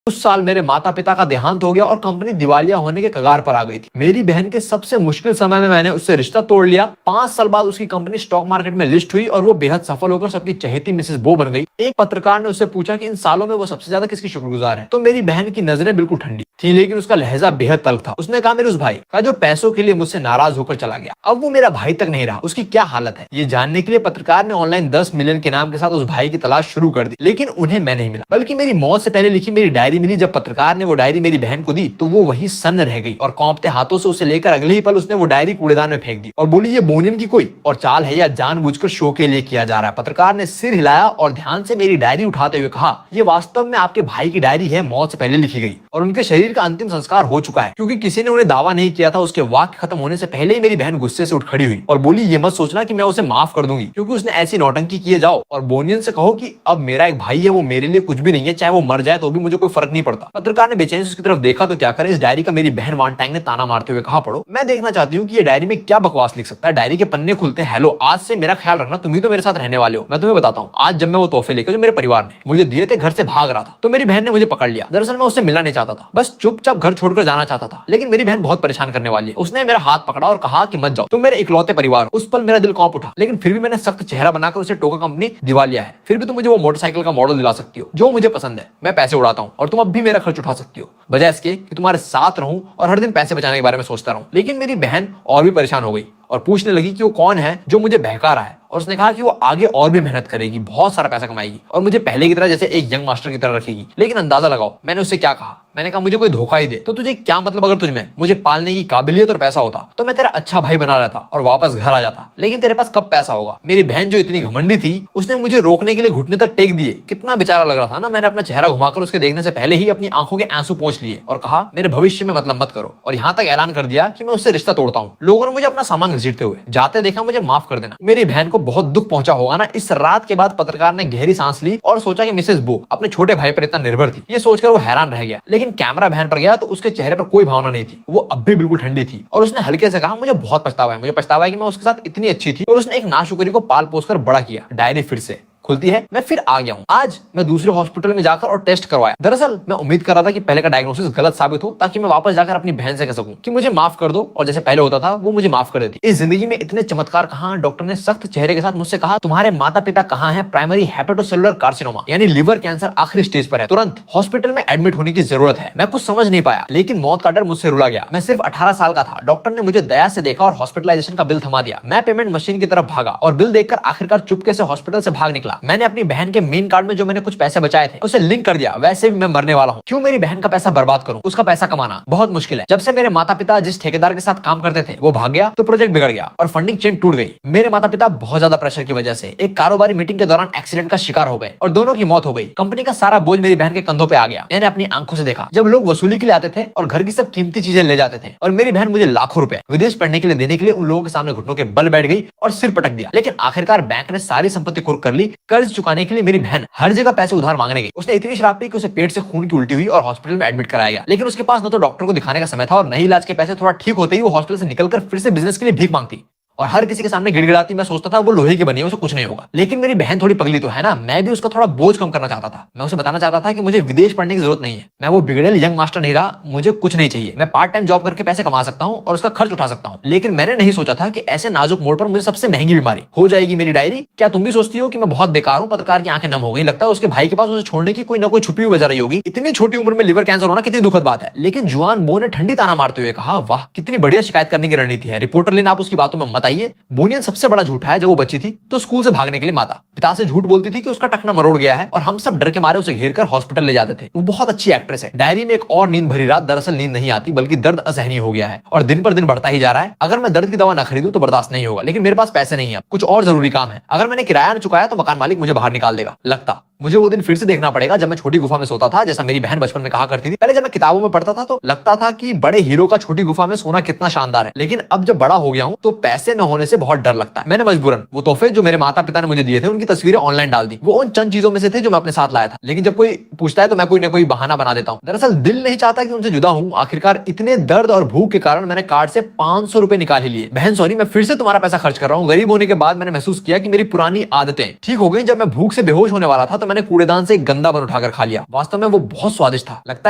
उस साल मेरे माता पिता का देहांत हो गया और कंपनी दिवालिया होने के कगार पर आ गई थी। मेरी बहन के सबसे मुश्किल समय में मैंने उससे रिश्ता तोड़ लिया। 5 साल बाद उसकी कंपनी स्टॉक मार्केट में लिस्ट हुई और वो बेहद सफल होकर सबकी चहेती मिसेस बो बन गई। एक पत्रकार ने उससे पूछा कि इन सालों में वो सबसे ज्यादा किसकी शुक्रगुजार है, तो मेरी बहन की नजरें बिल्कुल ठंडी थी, लेकिन उसका लहजा बेहद तल्ख था। उसने कहा, मेरे उस भाई का जो पैसों के लिए मुझसे नाराज होकर चला गया, अब वो मेरा भाई तक नहीं रहा, उसकी क्या हालत है। ये जानने के लिए पत्रकार ने ऑनलाइन 10 मिलियन के नाम के साथ उस भाई की तलाश शुरू कर दी, लेकिन उन्हें मैं नहीं मिला। बल्कि मेरी मौत से पहले लिखी मेरी डायरी मिली। जब पत्रकार ने वो डायरी मेरी बहन को दी तो वो वहीं सन्न रह गई और कांपते हाथों से उसे लेकर अगले ही पल उसने वो डायरी कूड़ेदान में फेंक दी और बोली, ये बोनियन की कोई और चाल है या जानबूझकर शो के लिए किया जा रहा है। पत्रकार ने सिर हिलाया और ध्यान से मेरी डायरी उठाते हुए कहा, ये वास्तव में आपके भाई की डायरी है, मौत से पहले लिखी गई और उनके शरीर का अंतिम संस्कार हो चुका है। क्योंकि किसी ने उन्हें दावा नहीं किया था। उसके वाक्य खत्म होने से पहले ही मेरी बहन गुस्से से उठ खड़ी हुई और बोली, ये मत सोचना कि मैं उसे माफ कर दूंगी, क्योंकि उसने ऐसी नौटंकी किए जाओ और बोनियन से कहो कि अब मेरा एक भाई है, वो मेरे लिए कुछ भी नहीं है, चाहे वो मर जाए तो भी मुझे कोई फर्क नहीं पड़ता। पत्रकार ने बेचैनी से उसकी तरफ देखा तो क्या करे, इस डायरी का मेरी बहन वांटांग ने ताना मारते हुए कहा, पढ़ो, मैं देखना चाहती हूँ कि ये डायरी में क्या बकवास लिख सकता है। डायरी के पन्ने खुलते हैं, हेलो, आज से मेरा ख्याल रखना, तुम ही तो मेरे साथ रहने वाले हो। मैं तुम्हें बताता हूँ, आज जब मैं वो तोहफे लेकर जो मेरे परिवार ने मुझे दिए थे घर से भाग रहा था तो मेरी बहन ने मुझे पकड़ लिया। दरअसल मैं उससे मिलना नहीं चाहता था, बस चुपचाप घर छोड़कर जाना चाहता था, लेकिन मेरी बहन बहुत परेशान करने वाली है। उसने मेरा हाथ पकड़ा और कहा कि मत जाओ, तुम मेरे इकलौते परिवार। उस पल मेरा दिल कांप उठा, लेकिन फिर भी मैंने सख्त चेहरा बनाकर उसे टोका, कंपनी दिवालिया है, फिर भी तुम मुझे वो मोटरसाइकिल का मॉडल दिला सकती हो जो मुझे पसंद है, मैं पैसे उड़ाता हूँ और तुम अब भी मेरा खर्च उठा सकती हो, बजाय इसके कि तुम्हारे साथ रहूं और हर दिन पैसे बचाने के बारे में सोचता रहूं। लेकिन मेरी बहन और भी परेशान हो गई और पूछने लगी कि वो कौन है जो मुझे बहका रहा है, और उसने कहा कि वो आगे और भी मेहनत करेगी, बहुत सारा पैसा कमाएगी और मुझे पहले की तरह जैसे एक यंग मास्टर की तरह रखेगी। लेकिन अंदाजा लगाओ मैंने उससे क्या कहा। मैंने कहा, मुझे कोई धोखा ही दे तो तुझे क्या मतलब, अगर तुझमें मुझे पालने की काबिलियत और पैसा होता तो मैं तेरा अच्छा भाई बना रहता और वापस घर आ जाता, लेकिन तेरे पास कब पैसा होगा। मेरी बहन जो इतनी घमंडी थी उसने मुझे रोकने के लिए घुटने तक टेक दिए। कितना बेचारा लग रहा था ना। मैंने अपना चेहरा घुमाकर उसके देखने से पहले ही अपनी आंखों के आंसू पोंछ लिए और कहा, मेरे भविष्य में मतलब मत करो, और यहाँ तक ऐलान कर दिया कि मैं उससे रिश्ता तोड़ता हूँ। लोगों ने मुझे अपना सामान घसीटते हुए जाते देखा, मुझे माफ कर देना। मेरी बहन को बहुत दुख पहुंचा होगा ना। इस रात के बाद पत्रकार ने गहरी सांस ली और सोचा कि मिसेस बो अपने छोटे भाई पर इतना निर्भर थी। ये सोचकर वो हैरान रह गया, लेकिन कैमरा बहन पर गया तो उसके चेहरे पर कोई भावना नहीं थी, वो अब भी बिल्कुल ठंडी थी और उसने हल्के से कहा, मुझे बहुत पछतावा है, मुझे पछतावा है कि मैं उसके साथ इतनी अच्छी थी और उसने एक नाशुक्री को पाल पोस कर बड़ा किया। डायरी फिर से खुलती है, मैं फिर आ गया हूँ। आज मैं दूसरे हॉस्पिटल में जाकर और टेस्ट करवाया। दरअसल मैं उम्मीद कर रहा था कि पहले का डायग्नोसिस गलत साबित हो, ताकि मैं वापस जाकर अपनी बहन से कह सकूं कि मुझे माफ कर दो, और जैसे पहले होता था वो मुझे माफ कर देती। इस जिंदगी में इतने चमत्कार कहाँ। डॉक्टर ने सख्त चेहरे के साथ मुझसे कहा, तुम्हारे माता पिता कहाँ हैं, प्राइमरी हेपेटोसेलुलर कार्सिनोमा यानी लिवर कैंसर आखिरी स्टेज पर है, तुरंत हॉस्पिटल में एडमिट होने की जरूरत है। मैं कुछ समझ नहीं पाया, लेकिन मौत का डर मुझसे रुला गया। मैं सिर्फ 18 साल का था। डॉक्टर ने मुझे दया से देखा और हॉस्पिटलाइजेशन का बिल थमा दिया। मैं पेमेंट मशीन की तरफ भागा और बिल देखकर आखिरकार चुपके से हॉस्पिटल से भाग निकला। मैंने अपनी बहन के मेन कार्ड में जो मैंने कुछ पैसे बचाए थे उसे लिंक कर दिया। वैसे भी मैं मरने वाला हूँ, क्यों मेरी बहन का पैसा बर्बाद करूं। उसका पैसा कमाना बहुत मुश्किल है। जब से मेरे माता पिता जिस ठेकेदार के साथ काम करते थे वो भाग गया तो प्रोजेक्ट बिगड़ गया और फंडिंग चेन टूट गई। मेरे माता पिता बहुत ज्यादा प्रेशर की वजह से एक कारोबारी मीटिंग के दौरान एक्सीडेंट का शिकार हो गए और दोनों की मौत हो गई। कंपनी का सारा बोझ मेरी बहन के कंधों पे आ गया। मैंने अपनी आंखों से देखा जब लोग वसूली के लिए आते थे और घर की सब कीमती चीजें ले जाते थे, और मेरी बहन मुझे लाखों रुपए विदेश पढ़ने के लिए देने के लिए उन लोगों के सामने घुटनों के बल बैठ गई और सिर पटक दिया। लेकिन आखिरकार बैंक ने सारी संपत्ति कुर्क कर ली। कर्ज चुकाने के लिए मेरी बहन हर जगह पैसे उधार मांगने गई। उसने इतनी शराब पी कि उसे पेट से खून की उल्टी हुई और हॉस्पिटल में एडमिट कराया गया। लेकिन उसके पास न तो डॉक्टर को दिखाने का समय था और न ही इलाज के पैसे। थोड़ा ठीक होते ही वो हॉस्पिटल से निकलकर फिर से बिजनेस के लिए भीख मांगती और हर किसी के सामने गिड़गिड़ाती। मैं सोचता था वो लोहे की बनी है, उसे कुछ नहीं होगा। लेकिन मेरी बहन थोड़ी पगली तो है ना। मैं भी उसका थोड़ा बोझ कम करना चाहता था। मैं उसे बताना चाहता था कि मुझे विदेश पढ़ने की जरूरत नहीं है, मैं वो बिगड़ेल यंग मास्टर नहीं रहा, मुझे कुछ नहीं चाहिए, मैं पार्ट टाइम जॉब करके पैसे कमा सकता हूँ और उसका खर्च उठा सकता हूँ। लेकिन मैंने नहीं सोचा था कि ऐसे नाजुक मोड़ पर मुझे सबसे महंगी बीमारी हो जाएगी, मेरी डायरी। क्या तुम भी सोचती हो कि मैं बहुत बेकार हूँ? पत्रकार की आंखें नम हो गई। लगता है उसके भाई के पास उसे छोड़ने की कोई ना कोई छुपी हुई वजह रही होगी। इतनी छोटी उम्र में लिवर कैंसर होना कितनी दुखद बात है। लेकिन जुआन बो ने ठंडी ताना मारते हुए कहा, वाह कितनी बढ़िया शिकायत करने की रणनीति है। रिपोर्टर लेना आप उसकी बातों में मत आइए। बोनियन सबसे बड़ा झूठा है। जब वो बच्ची थी तो स्कूल से भागने के लिए माता पिता से झूठ बोलती थी कि उसका टखना मरोड़ गया है और हम सब डर के मारे उसे घेर कर हॉस्पिटल ले जाते थे। वो बहुत अच्छी एक्ट्रेस है। डायरी में एक और नींद भरी रात। दरअसल नींद नहीं आती बल्कि दर्द असहनीय हो गया है और दिन पर दिन बढ़ता ही जा रहा है। अगर मैं दर्द की दवा न खरीदूं तो बर्दाश्त नहीं होगा, लेकिन मेरे पास पैसे नहीं है, कुछ और जरूरी काम है। अगर मैंने किराया न चुकाया तो मकान मालिक मुझे बाहर निकाल देगा। लगता मुझे वो दिन फिर से देखना पड़ेगा जब मैं छोटी गुफा में सोता था, जैसा मेरी बहन बचपन में कहा करती थी। पहले जब मैं किताबों में पढ़ता था तो लगता था कि बड़े हीरो का छोटी गुफा में सोना कितना शानदार है, लेकिन अब जब बड़ा हो गया हूँ तो पैसे न होने से बहुत डर लगता है। मैंने मजबूरन वो तोहफे जो मेरे माता पिता ने मुझे दिए थे उनकी तस्वीरें ऑनलाइन डाल दी। वो उन चंद चीजों में से थे जो मैं अपने साथ लाया था, लेकिन जब कोई पूछता है तो मैं कोई ना कोई बहाना बना देता हूँ। दरअसल दिल नहीं चाहता कि उनसे जुदा हूँ। आखिरकार इतने दर्द और भूख के कारण मैंने कार्ड से 500 रुपए निकाल ही लिए। बहन सॉरी, मैं फिर से तुम्हारा पैसा खर्च कर रहा हूँ। गरीब होने के बाद मैंने महसूस किया कि मेरी पुरानी आदतें ठीक हो गई। जब मैं भूख से बेहोश होने वाला था तो मैंने मैंने कूड़ेदान से एक गंदा बन उठाकर खा लिया। वास्तव में वो बहुत स्वादिष्ट था। लगता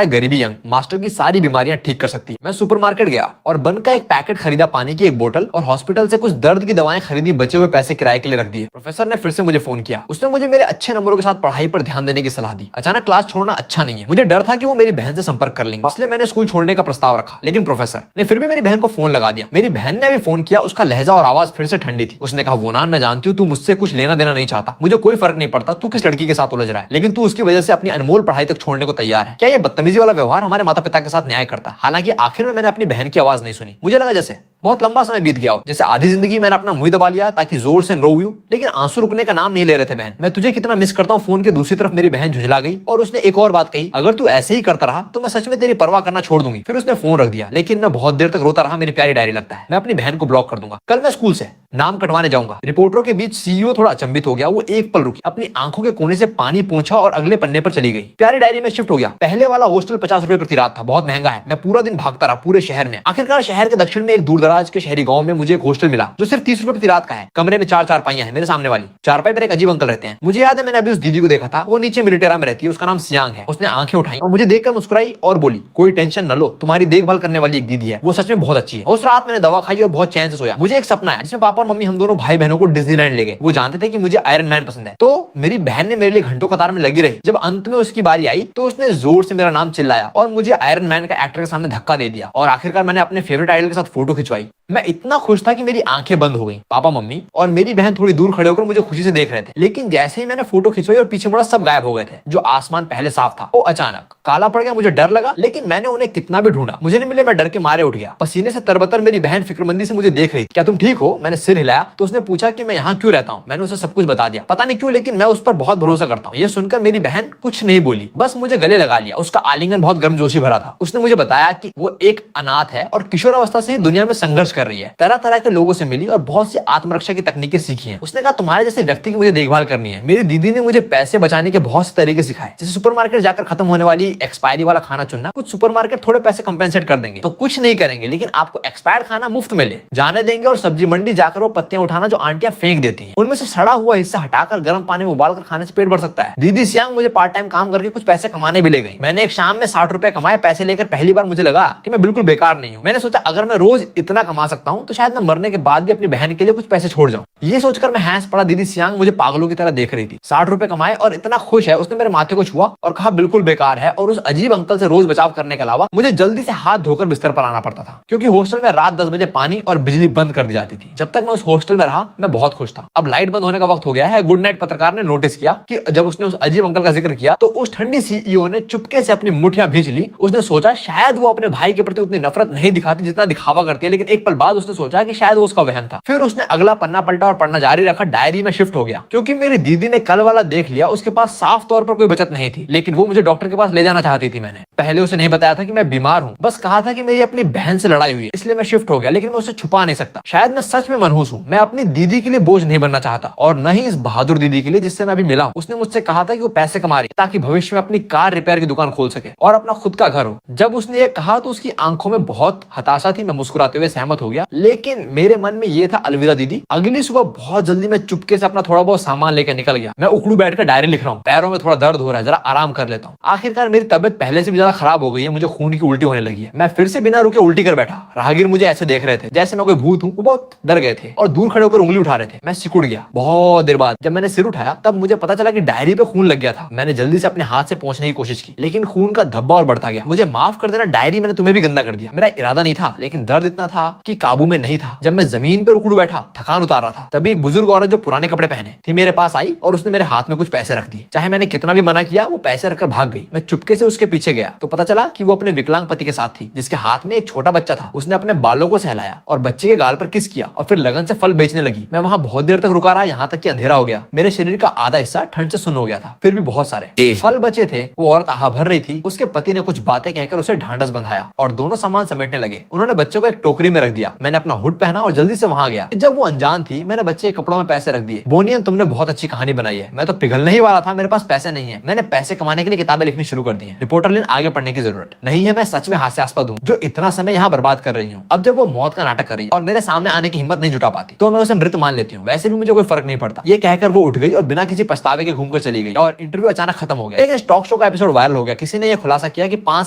है गरीबी यंग मास्टर की सारी बीमारियां ठीक कर सकती है। मैं सुपरमार्केट गया और बन का एक पैकेट खरीदा, पानी की एक बोतल और हॉस्पिटल से कुछ दर्द की दवाएं खरीदी। बचे हुए पैसे किराए के लिए रख दिए। प्रोफेसर ने फिर से मुझे फोन किया। उसने मुझे मेरे अच्छे नंबरों के साथ पढ़ाई पर ध्यान देने की सलाह दी। अचानक क्लास छोड़ना अच्छा नहीं है। मुझे डर था कि वो मेरी बहन से संपर्क कर लेंगे, इसलिए मैंने स्कूल छोड़ने का प्रस्ताव रखा। लेकिन प्रोफेसर ने फिर भी मेरी बहन को फोन लगा दिया। मेरी बहन ने भी फोन किया। उसका लहजा और आवाज फिर से ठंडी थी। उसने कहा, वो ना, मैं जानती हूँ तू मुझसे कुछ लेना देना नहीं चाहता। मुझे कोई फर्क नहीं पड़ता तू किस लड़की के साथ उलझ रहा है, लेकिन तू उसकी वजह से अपनी अनमोल पढ़ाई तक छोड़ने को तैयार है। क्या ये बदतमीजी वाला व्यवहार हमारे माता पिता के साथ न्याय करता है? हालांकि आखिर में मैंने अपनी बहन की आवाज नहीं सुनी। मुझे लगा जैसे बहुत लंबा समय बीत गया हो, जैसे आधी जिंदगी मैंने अपना मुंह दबा लिया ताकि जोर से रो यूं, लेकिन आंसू रुकने का नाम नहीं ले रहे थे। बहन, मैं तुझे कितना मिस करता हूँ। फोन के दूसरी तरफ मेरी बहन झुंझला गई और उसने एक और बात कही, अगर तू ऐसे ही करता रहा तो मैं सच में तेरी परवाह करना छोड़ दूंगी। फिर उसने फोन रख दिया, लेकिन मैं बहुत देर तक रोता रहा। मेरी प्यारी डायरी, लगता है मैं अपनी बहन को ब्लॉक कर दूंगा। कल मैं स्कूल से नाम कटवाने जाऊंगा। रिपोर्टरों के बीच सीईओ थोड़ा अचंभित हो गया। वो एक पल रुकी, अपनी आंखों के कोने से पानी पोंछा और अगले पन्ने पर चली गई। प्यारी डायरी में शिफ्ट हो गया। पहले वाला हॉस्टल 50 रुपए प्रति रात था, बहुत महंगा है। मैं पूरा दिन भागता रहा पूरे शहर में। आखिरकार शहर के दक्षिण में एक दूर दराज के शहरी गांव में मुझे एक हॉस्टल मिला जो सिर्फ 30 रुपए प्रति रात का है। कमरे में 4 चारपाइयां हैं। मेरे सामने वाली चारपाई पर एक अजीब अंकल रहते हैं। मुझे याद है मैंने अभी उस दीदी को देखा था। वो नीचे मिलिटेरा में रहती है। उसका नाम सियांग है। उसने आंखें उठाई और मुझे देखकर मुस्कुराई और बोली, कोई टेंशन न लो, तुम्हारी देखभाल करने वाली एक दीदी है, वो सच में बहुत अच्छी है। उस रात मैंने दवा खाई और बहुत चैन से सोया। मुझे एक सपना है जिसमें पापा और मम्मी हम दोनों भाई बहनों को डिज्नीलैंड ले गए। वो जानते थे कि मुझे आयरन मैन पसंद है, तो मेरी बहन ने मेरे लिए घंटों कतार में लगी रही। जब अंत में उसकी बारी आई तो उसने जोर से मेरा नाम चिल्लाया और मुझे आयरन मैन का एक्टर के सामने धक्का दे दिया। और आखिरकार मैंने अपने फेवरेट आइडल के साथ फोटो खिंचवाई। मैं इतना खुश था कि मेरी आंखें बंद हो गई। पापा, मम्मी और मेरी बहन थोड़ी दूर खड़े होकर मुझे खुशी से देख रहे थे। लेकिन जैसे ही मैंने फोटो खिंचवाई और पीछे मुड़ा, सब गायब हो गए थे। जो आसमान पहले साफ था वो अचानक काला पड़ गया। मुझे डर लगा, लेकिन मैंने उन्हें कितना भी ढूंढा, मुझे नहीं मिले। मैं डर के मारे उठ गया। पसीने से तरबतर मेरी बहन फिक्रमंदी से मुझे देख रही थी। क्या तुम ठीक हो? मैंने सिर हिलाया तो उसने पूछा कि मैं यहाँ क्यों रहता हूँ। मैंने उसे सब कुछ बता दिया। पता नहीं क्यों, लेकिन मैं उस पर बहुत भरोसा करता हूँ। ये सुनकर मेरी बहन कुछ नहीं बोली, बस मुझे गले लगा लिया। उसका आलिंगन बहुत गर्मजोशी भरा था। उसने मुझे बताया कि वो एक अनाथ है और किशोरावस्था से दुनिया में संघर्ष कर रही है। तरह तरह के लोगों से मिली और बहुत सी आत्मरक्षा की तकनीकें सीखी हैं। उसने कहा, तुम्हारे जैसे व्यक्ति की मुझे देखभाल करनी है। मेरी दीदी ने मुझे पैसे बचाने के बहुत से तरीके सिखाए, जैसे सुपरमार्केट जाकर खत्म होने वाली एक्सपायरी वाला खाना चुनना। कुछ सुपरमार्केट थोड़े पैसे कंपेंसेट कर देंगे तो कुछ नहीं करेंगे, लेकिन आपको एक्सपायर्ड खाना मुफ्त में ले जाने देंगे। और सब्जी मंडी जाकर वो पत्तियां उठाना जो आंटियां फेंक देती हैं, उनमें से सड़ा हुआ हिस्सा हटाकर गर्म पानी में उबालकर खाने से पेट भर सकता है। दीदी सियांग मुझे पार्ट टाइम काम करके कुछ पैसे कमाने भी ले गई। मैंने एक शाम में 60 रुपए कमाए। पैसे लेकर पहली बार मुझे लगा कि मैं बिल्कुल बेकार नहीं हूँ। मैंने सोचा, अगर मैं रोज इतना कमा सकता हूँ तो शायद मैं मरने के बाद भी अपनी बहन के लिए कुछ पैसे छोड़ जाऊं। ये सोचकर मैं हंस पड़ा। दीदी सियांग मुझे पागलों की तरह देख रही थी। 60 रुपए कमाए और इतना खुश है। उसने मेरे माथे को छुआ और कहा, बिल्कुल बेकार है। और उस अजीब अंकल से रोज बचाव करने के अलावा मुझे जल्दी से हाथ धोकर बिस्तर पर आना पड़ता था, क्योंकि हॉस्टल में रात 10 बजे पानी और बिजली बंद कर दी जाती थी। जब तक मैं उस हॉस्टल में रहा मैं बहुत खुश था। अब लाइट बंद होने का वक्त हो गया है। गुड नाइट पत्रकार ने नोटिस किया कि जब उसने उस अजीब अंकल का जिक्र किया तो उस ठंडी सीईओ ने चुपके से अपनी मुठ्ठियां भींच ली। उसने सोचा शायद वो अपने भाई के प्रति उतनी नफरत नहीं दिखाती जितना दिखावा करती है, लेकिन एक पल बाद उसने सोचा कि शायद वो उसका वहम था। फिर उसने अगला पन्ना पलटा और पढ़ना जारी रखा। डायरी में शिफ्ट हो गया, क्योंकि मेरी दीदी ने कल वाला देख लिया। उसके पास साफ तौर पर कोई बचत नहीं थी, लेकिन वो मुझे डॉक्टर के पास ले जाना चाहती थी। मैंने पहले उसे नहीं बताया था कि मैं बीमार हूँ, बस कहा था कि मेरी अपनी बहन से लड़ाई हुई है, इसलिए मैं शिफ्ट हो गया। लेकिन मैं उसे छुपा नहीं सकता। शायद मैं सच में मनहूस हूँ। मैं अपनी दीदी के लिए बोझ नहीं बनना चाहता, और न ही इस बहादुर दीदी के लिए जिससे मैं अभी मिला हूँ। उसने मुझसे कहा था कि वो पैसे कमा रही है ताकि भविष्य में अपनी कार रिपेयर की दुकान खोल सके और अपना खुद का घर हो। जब उसने ये कहा तो उसकी आंखों में बहुत हताशा थी। मैं मुस्कुराते हुए सहमत हो गया, लेकिन मेरे मन में ये था, अलविदा दीदी। अगली सुबह बहुत जल्दी मैं चुपके से अपना थोड़ा बहुत सामान लेकर निकल गया। मैं उखड़ू बैठकर डायरी लिख रहा हूँ। पैरों में थोड़ा दर्द हो रहा है, जरा आराम कर लेता हूँ। आखिरकार मेरी तबियत पहले से भी ज्यादा खराब हो गई है। मुझे खून की उल्टी होने लगी है। मैं फिर से बिना रुके उल्टी कर बैठा। राहगीर मुझे ऐसे देख रहे थे जैसे मैं कोई भूत हूँ। वो बहुत डर गए थे और दूर खड़े होकर उंगली उठा रहे थे। मैं सिकुड़ गया। बहुत देर बाद जब मैंने सिर उठाया तब मुझे पता चला कि डायरी पे खून लग गया था। मैंने जल्दी से अपने हाथ से पोंछने की कोशिश की, लेकिन खून का धब्बा और बढ़ता गया। मुझे माफ कर देना डायरी, मैंने तुम्हें भी गंदा कर दिया। मेरा इरादा नहीं था, लेकिन दर्द इतना था कि काबू में नहीं था। जब मैं जमीन पर उखड़ बैठा, थकान उतार रहा था, तभी एक बुजुर्ग औरत जो पुराने कपड़े पहने थी मेरे पास आई और उसने मेरे हाथ में कुछ पैसे रख दिए। चाहे मैंने कितना भी मना किया, वो पैसे रखकर भाग गई। मैं चुपके से उसके पीछे गया तो पता चला कि वो अपने विकलांग पति के साथ थी, जिसके हाथ में एक छोटा बच्चा था। उसने अपने बालों को सहलाया और बच्चे के गाल पर किस किया और फिर लगन से फल बेचने लगी। मैं वहां बहुत देर तक रुका रहा, यहाँ तक कि अंधेरा हो गया। मेरे शरीर का आधा हिस्सा ठंड से सुन्न हो गया था। फिर भी बहुत सारे फल बचे थे। वो औरत आहा भर रही थी। उसके पति ने कुछ बातें कहकर उसे ढांढस बंधाया और दोनों सामान समेटने लगे। उन्होंने बच्चों को एक टोकरी में रख दिया। लिया। मैंने अपना हुड पहना और जल्दी से वहां गया। जब वो अनजान थी, मैंने बच्चे के कपड़ों में पैसे रख दिए। बोनियन, तुमने बहुत अच्छी कहानी बनाई है। मैं तो पिघलने ही वाला था, मेरे पास पैसे नहीं है। मैंने पैसे कमाने के लिए किताबें लिखनी शुरू कर दी है। रिपोर्टर लिन, आगे पढ़ने की जरूरत नहीं है। मैं सच में हास्यास्पद हूँ जो इतना समय यहाँ बर्बाद कर रही हूँ। अब जब वो मौत का नाटक कर रही है और मेरे सामने आने की हिम्मत नहीं जुटा पाती, तो मैं उसे मृत मान लेती हूँ। वैसे भी मुझे कोई फर्क नहीं पड़ता। ये कहकर वो उठ गई और बिना किसी पछतावे के घूमकर चली गई और इंटरव्यू अचानक खत्म हो गया। एक स्टॉक शो का एपिसोड वायरल हो गया। किसी ने यह खुलासा किया कि 5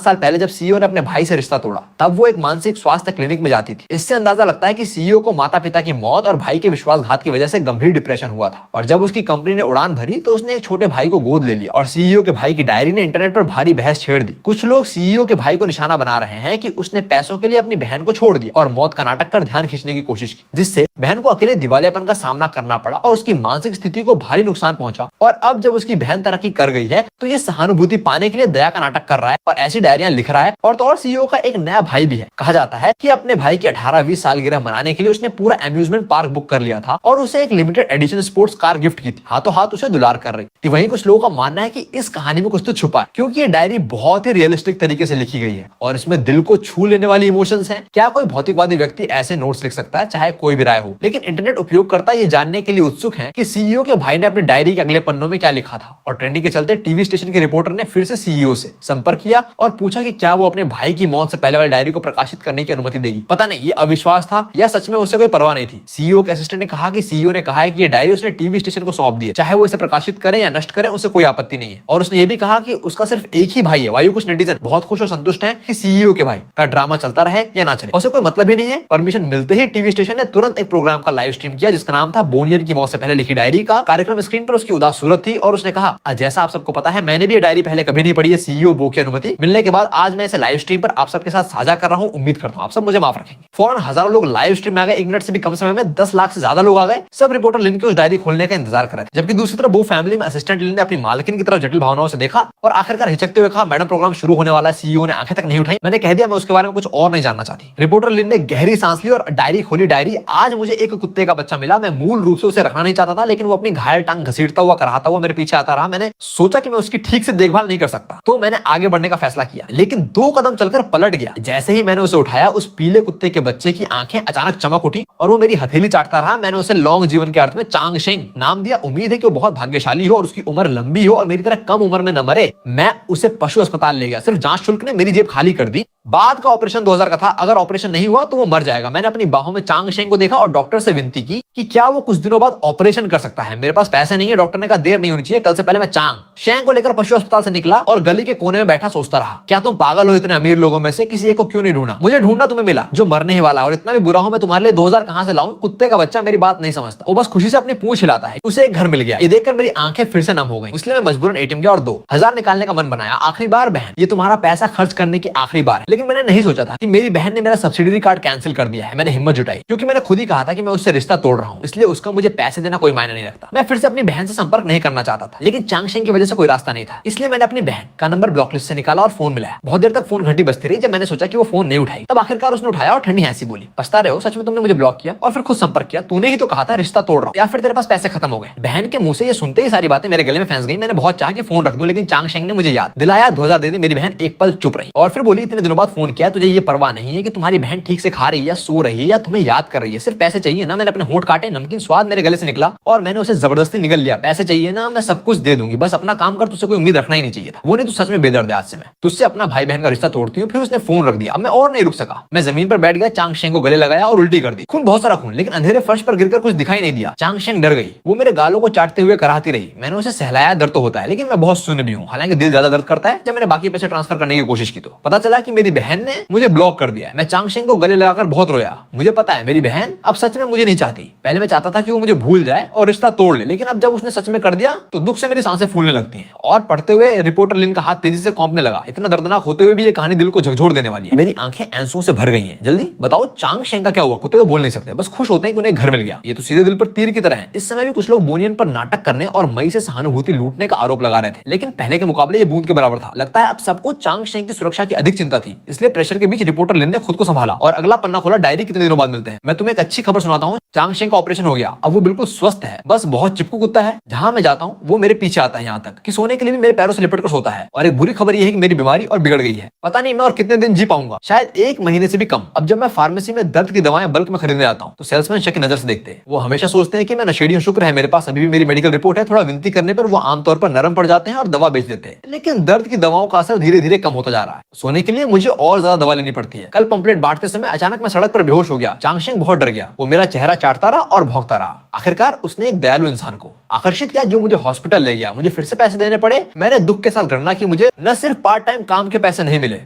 साल पहले जब सीईओ ने अपने भाई से रिश्ता तोड़ा, तब वो एक मानसिक स्वास्थ्य क्लिनिक में जाती थी। इससे अंदाजा लगता है कि सीईओ को माता पिता की मौत और भाई के विश्वासघात की वजह से गंभीर डिप्रेशन हुआ था। और जब उसकी कंपनी ने उड़ान भरी तो उसने एक छोटे भाई को गोद ले लिया और सीईओ के भाई की डायरी ने इंटरनेट पर भारी बहस छेड़ दी। कुछ लोग सीईओ के भाई को निशाना बना रहे हैं कि उसने पैसों के लिए अपनी बहन को छोड़ दिया और मौत का नाटक कर ध्यान खींचने की कोशिश की, जिससे बहन को अकेले दिवालियापन का सामना करना पड़ा और उसकी मानसिक स्थिति को भारी नुकसान पहुंचा। और अब जब उसकी बहन तरक्की कर गई है तो ये सहानुभूति पाने के लिए दया का नाटक कर रहा है और ऐसी डायरियां लिख रहा है। और तो और सीईओ का एक नया भाई भी है। कहा जाता है कि अपने भाई की 18-20 सालगिरह मनाने के लिए उसने पूरा अम्यूजमेंट पार्क बुक कर लिया था और उसे एक limited edition sports car gift की थी। हाथों हाथ उसे दुलार कर रही थी। वहीं कुछ लोगों का मानना है कि इस कहानी में कुछ तो छुपा है, क्योंकि ये डायरी बहुत ही रियलिस्टिक तरीके से लिखी गई है और इसमें दिल को छू लेने वाली इमोशंस हैं। क्या कोई भौतिकवादी व्यक्ति ऐसे नोट्स लिख सकता है, चाहे कोई भी राय हो? लेकिन इंटरनेट उपयोगकर्ता ये जानने के लिए उत्सुक हैं कि सीईओ के भाई ने अपनी डायरी के अगले पन्नों में क्या लिखा था। और ट्रेंडिंग के चलते टीवी स्टेशन के रिपोर्टर ने फिर से सीईओ से संपर्क किया और पूछा कि क्या वो अपने भाई की मौत से पहले वाली डायरी को प्रकाशित करने की अनुमति देगी। पता नहीं ये अविश्वास था या सच में उसे कोई परवाह नहीं थी। सीईओ के असिस्टेंट ने कहा कि सीईओ ने कहा है कि ये डायरी उसने टीवी स्टेशन को सौंप दी है, चाहे वो इसे प्रकाशित करें या नष्ट करें, उसे कोई आपत्ति नहीं है। और उसने ये भी कहा कि उसका सिर्फ एक ही भाई है। वायु कुछ नेटिजन बहुत खुश और संतुष्ट हैं कि सीईओ के भाई का ड्रामा चलता रहे या ना चले, उसे कोई मतलब ही नहीं है। परमिशन मिलते ही टीवी स्टेशन ने तुरंत एक प्रोग्राम का लाइव स्ट्रीम किया जिसका नाम था बोनियन की मौत से पहले लिखी डायरी का। कार्यक्रम स्क्रीन पर उसकी उदास सूरत थी और उसने कहा, जैसा आप सबको पता है मैंने भी ये डायरी पहले कभी नहीं पढ़ी है। सीईओ बो की अनुमति मिलने के बाद आज मैं इसे लाइव स्ट्रीम पर आप सबके साथ साझा कर रहा हूं। उम्मीद करता हूं आप सब मुझे माफ रखेंगे। फौरन हजारों लोग लाइव स्ट्रीम में आ गए। 1 मिनट से भी कम समय में 10 लाख से ज्यादा लोग आ गए। सब रिपोर्टर लिन की उस डायरी खोलने का इंतजार कर रहे थे। जबकि दूसरी तरफ बो फैमिली में असिस्टेंट लिन ने अपनी मालकिन की तरफ जटिल भावनाओं से देखा और आखिरकार हिचकते हुए कहा, मैडम प्रोग्राम शुरू होने वाला है। सीईओ ने आंखें तक नहीं उठाई। मैंने कह दिया मैं उसके बारे में कुछ और नहीं जानना चाहती। रिपोर्टर लिन ने गहरी सांस ली और डायरी खोली। डायरी, आज मुझे एक कुत्ते का बच्चा मिला। मैं मूल रूप से उसे रखना नहीं चाहता था, लेकिन वो अपनी घायल टांग घसीटता हुआ कराहता हुआ मेरे पीछे आता रहा। मैंने सोचा कि मैं उसकी ठीक से देखभाल नहीं कर सकता, तो मैंने आगे बढ़ने का फैसला किया, लेकिन 2 कदम चलकर पलट गया। जैसे ही मैंने उसे उठाया, उस पीले कुत्ते के बच्चे की आंखें अचानक चमक उठी और वो मेरी हथेली चाटता रहा। मैंने उसे लॉन्ग जीवन के अर्थ में चांगशेंग नाम दिया। उम्मीद है कि वो बहुत भाग्यशाली हो और उसकी उम्र लंबी हो और मेरी तरह कम उम्र में न मरे। मैं उसे पशु अस्पताल ले गया। सिर्फ जांच शुल्क ने मेरी जेब खाली कर दी। बाद का ऑपरेशन 2000 का था। अगर ऑपरेशन नहीं हुआ तो वो मर जाएगा। मैंने अपनी बाहों में चांगशेंग को देखा और डॉक्टर से विनती की कि क्या वो कुछ दिनों बाद ऑपरेशन कर सकता है। मेरे पास पैसे नहीं है। डॉक्टर ने कहा देर नहीं होनी चाहिए। कल से पहले मैं चांगशेंग को लेकर पशु अस्पताल से निकला और गली के कोने में बैठा सोचता रहा, क्या तुम पागल हो? इतने अमीर लोगों में से किसी एक को क्यों नहीं ढूंढा? मुझे ढूंढना तुम्हें मिला जो मरने ही वाला। और इतना भी बुरा हो मैं तुम्हारे लिए 2000 कहां से लाऊं? कुत्ते का बच्चा मेरी बात नहीं समझता। वो बस खुशी से अपनी पूंछ हिलाता है। उसे एक घर मिल गया। ये देखकर मेरी आंखें फिर से नम हो गई। इसलिए मैं मजबूरन एटीएम गया और 2000 निकालने का मन बनाया। आखिरी बार बहन, ये तुम्हारा पैसा खर्च करने की आखिरी बार है। लेकिन मैंने नहीं सोचा था कि मेरी बहन ने मेरा सब्सिडरी कार्ड कैंसिल कर दिया है। मैंने हिम्मत जुटाई, क्योंकि मैंने खुद ही कहा था कि मैं उससे रिश्ता तोड़ रहा हूँ, इसलिए उसका मुझे पैसे देना कोई मायने नहीं रखता। मैं फिर से अपनी बहन से संपर्क नहीं करना चाहता था, लेकिन चांगशेंग की वजह से कोई रास्ता नहीं था। इसलिए मैंने अपनी बहन का नंबर ब्लॉक लिस्ट से निकाला और फोन मिलाया। बहुत देर तक फोन घंटी बजती रही। जब मैंने सोचा कि वो फोन नहीं उठाई, तब आखिरकार उसने उठाया और ठंडी हंसी बोली, पछता रहे हो? सच में तुमने मुझे ब्लॉक किया और फिर खुद संपर्क किया? तूने ही तो कहा था रिश्ता तोड़ रहा हूं, या फिर तेरे पास पैसे खत्म हो गए? बहन के मुंह से ये सुनते ही सारी बातें मेरे गले में फंस गई। मैंने बहुत चाहा कि फोन रख दूं, लेकिन चांगशेंग ने मुझे याद दिलाया 2000 दे दे। मेरी बहन एक पल चुप रही और फिर बोली, इतने दिनों बाद फोन किया, तुझे ये परवाह नहीं है कि तुम्हारी बहन ठीक से खा रही है या सो रही है या तुम्हें याद कर रही है? सिर्फ पैसे चाहिए ना? मैंने अपने होंठ काटे, नमकीन स्वाद मेरे गले से निकला और मैंने उसे जबरदस्ती निगल लिया। पैसे चाहिए ना? मैं सब कुछ दे दूंगी, बस अपना काम कर। तुझसे कोई उम्मीद रखना ही नहीं चाहिए था। वो नहीं, तू सच में बेदर्द है। आज से मैं तुझसे अपना भाई बहन का रिश्ता तोड़ती हूँ। फिर उसने फोन रख दिया। अब मैं और नहीं रुक सका। मैं जमीन पर बैठ गया, चांगशेंग को गले लगाया और उल्टी कर दी। खून, बहुत सारा खून, लेकिन अंधेरे फर्श पर गिरकर कुछ दिखाई नहीं दिया। चांगशेंग डर गई। वो मेरे गालों को चाटते हुए कराहती रही। मैंने उसे सहलाया। दर्द तो होता है, लेकिन मैं बहुत शून्य भी हूँ। हालांकि दिल ज्यादा दर्द करता है। जब मैंने बाकी पैसे ट्रांसफर करने की कोशिश की तो पता चला कि मेरी बहन ने मुझे ब्लॉक कर दिया है। मैं चांगशेंग को गले लगाकर बहुत रोया। मुझे पता है मेरी बहन अब सच में मुझे नहीं चाहती। पहले मैं चाहता था कि वो मुझे भूल जाए और रिश्ता तोड़ ले, लेकिन अब जब उसने सच में कर दिया तो दुख से मेरी सांसें फूलने लगती हैं। और पढ़ते हुए रिपोर्टर लिन का हाथ तेजी से कांपने लगा। इतना दर्दनाक होते हुए भी ये कहानी दिल को झकझोर देने वाली है। मेरी आंखें आंसुओं से भर गई हैं। जल्दी बताओ चांगशेंग का क्या हुआ? कुत्ते तो बोल नहीं सकते, बस खुश होते हैं कि उन्हें घर मिल गया। ये तो सीधे दिल पर तीर की तरह है। इस समय भी कुछ लोग बोनियन पर नाटक करने और मई से सहानुभूति लूटने का आरोप लगा रहे थे, लेकिन पहले के मुकाबले ये बूंद के बराबर था। लगता है अब सबको चांगशेंग की सुरक्षा की अधिक चिंता थी। इसलिए प्रेशर के बीच रिपोर्टर लेने खुद को संभाला और अगला पन्ना खोला, डायरी कितने दिनों बाद मिलते हैं। मैं तुम्हें एक अच्छी खबर सुनाता हूँ, चांगशेंग का ऑपरेशन हो गया, अब वो बिल्कुल स्वस्थ है, बस बहुत चिपकू कुत्ता है, जहां मैं जाता हूँ वो मेरे पीछे आता है यहाँ तक कि सोने के लिए भी मेरे पैरों से लिपट कर सोता है। और एक बुरी खबर ये है कि मेरी बीमारी और बिगड़ गई है, पता नहीं मैं और कितने दिन जी पाऊंगा, शायद 1 महीने से भी कम। अब जब मैं फार्मेसी में दर्द की दवाएं बल्क में खरीदने आता हूँ तो सेल्समैन शक की नजर से देखते हैं। वो हमेशा सोचते हैं कि मैं नशेड़ी हूं, शुक्र है मेरे पास अभी भी मेरी मेडिकल रिपोर्ट है। थोड़ा विनती करने पर वो आमतौर पर नरम पड़ जाते हैं और दवा बेच देते हैं, लेकिन दर्द की दवाओं का असर धीरे धीरे कम होता जा रहा है। सोने के लिए मुझे और ज्यादा दवा लेनी पड़ती है। कल पंपलेट बांटते समय अचानक मैं सड़क पर बेहोश हो गया। चांगशेंग बहुत डर गया, वो मेरा चेहरा चाटता रहा और भौंकता रहा। आखिरकार उसने एक दयालु इंसान को आकर्षित किया जो मुझे हॉस्पिटल ले गया। मुझे फिर से पैसे देने पड़े। मैंने दुख के साथ गणना की, मुझे न सिर्फ पार्ट टाइम काम के पैसे नहीं मिले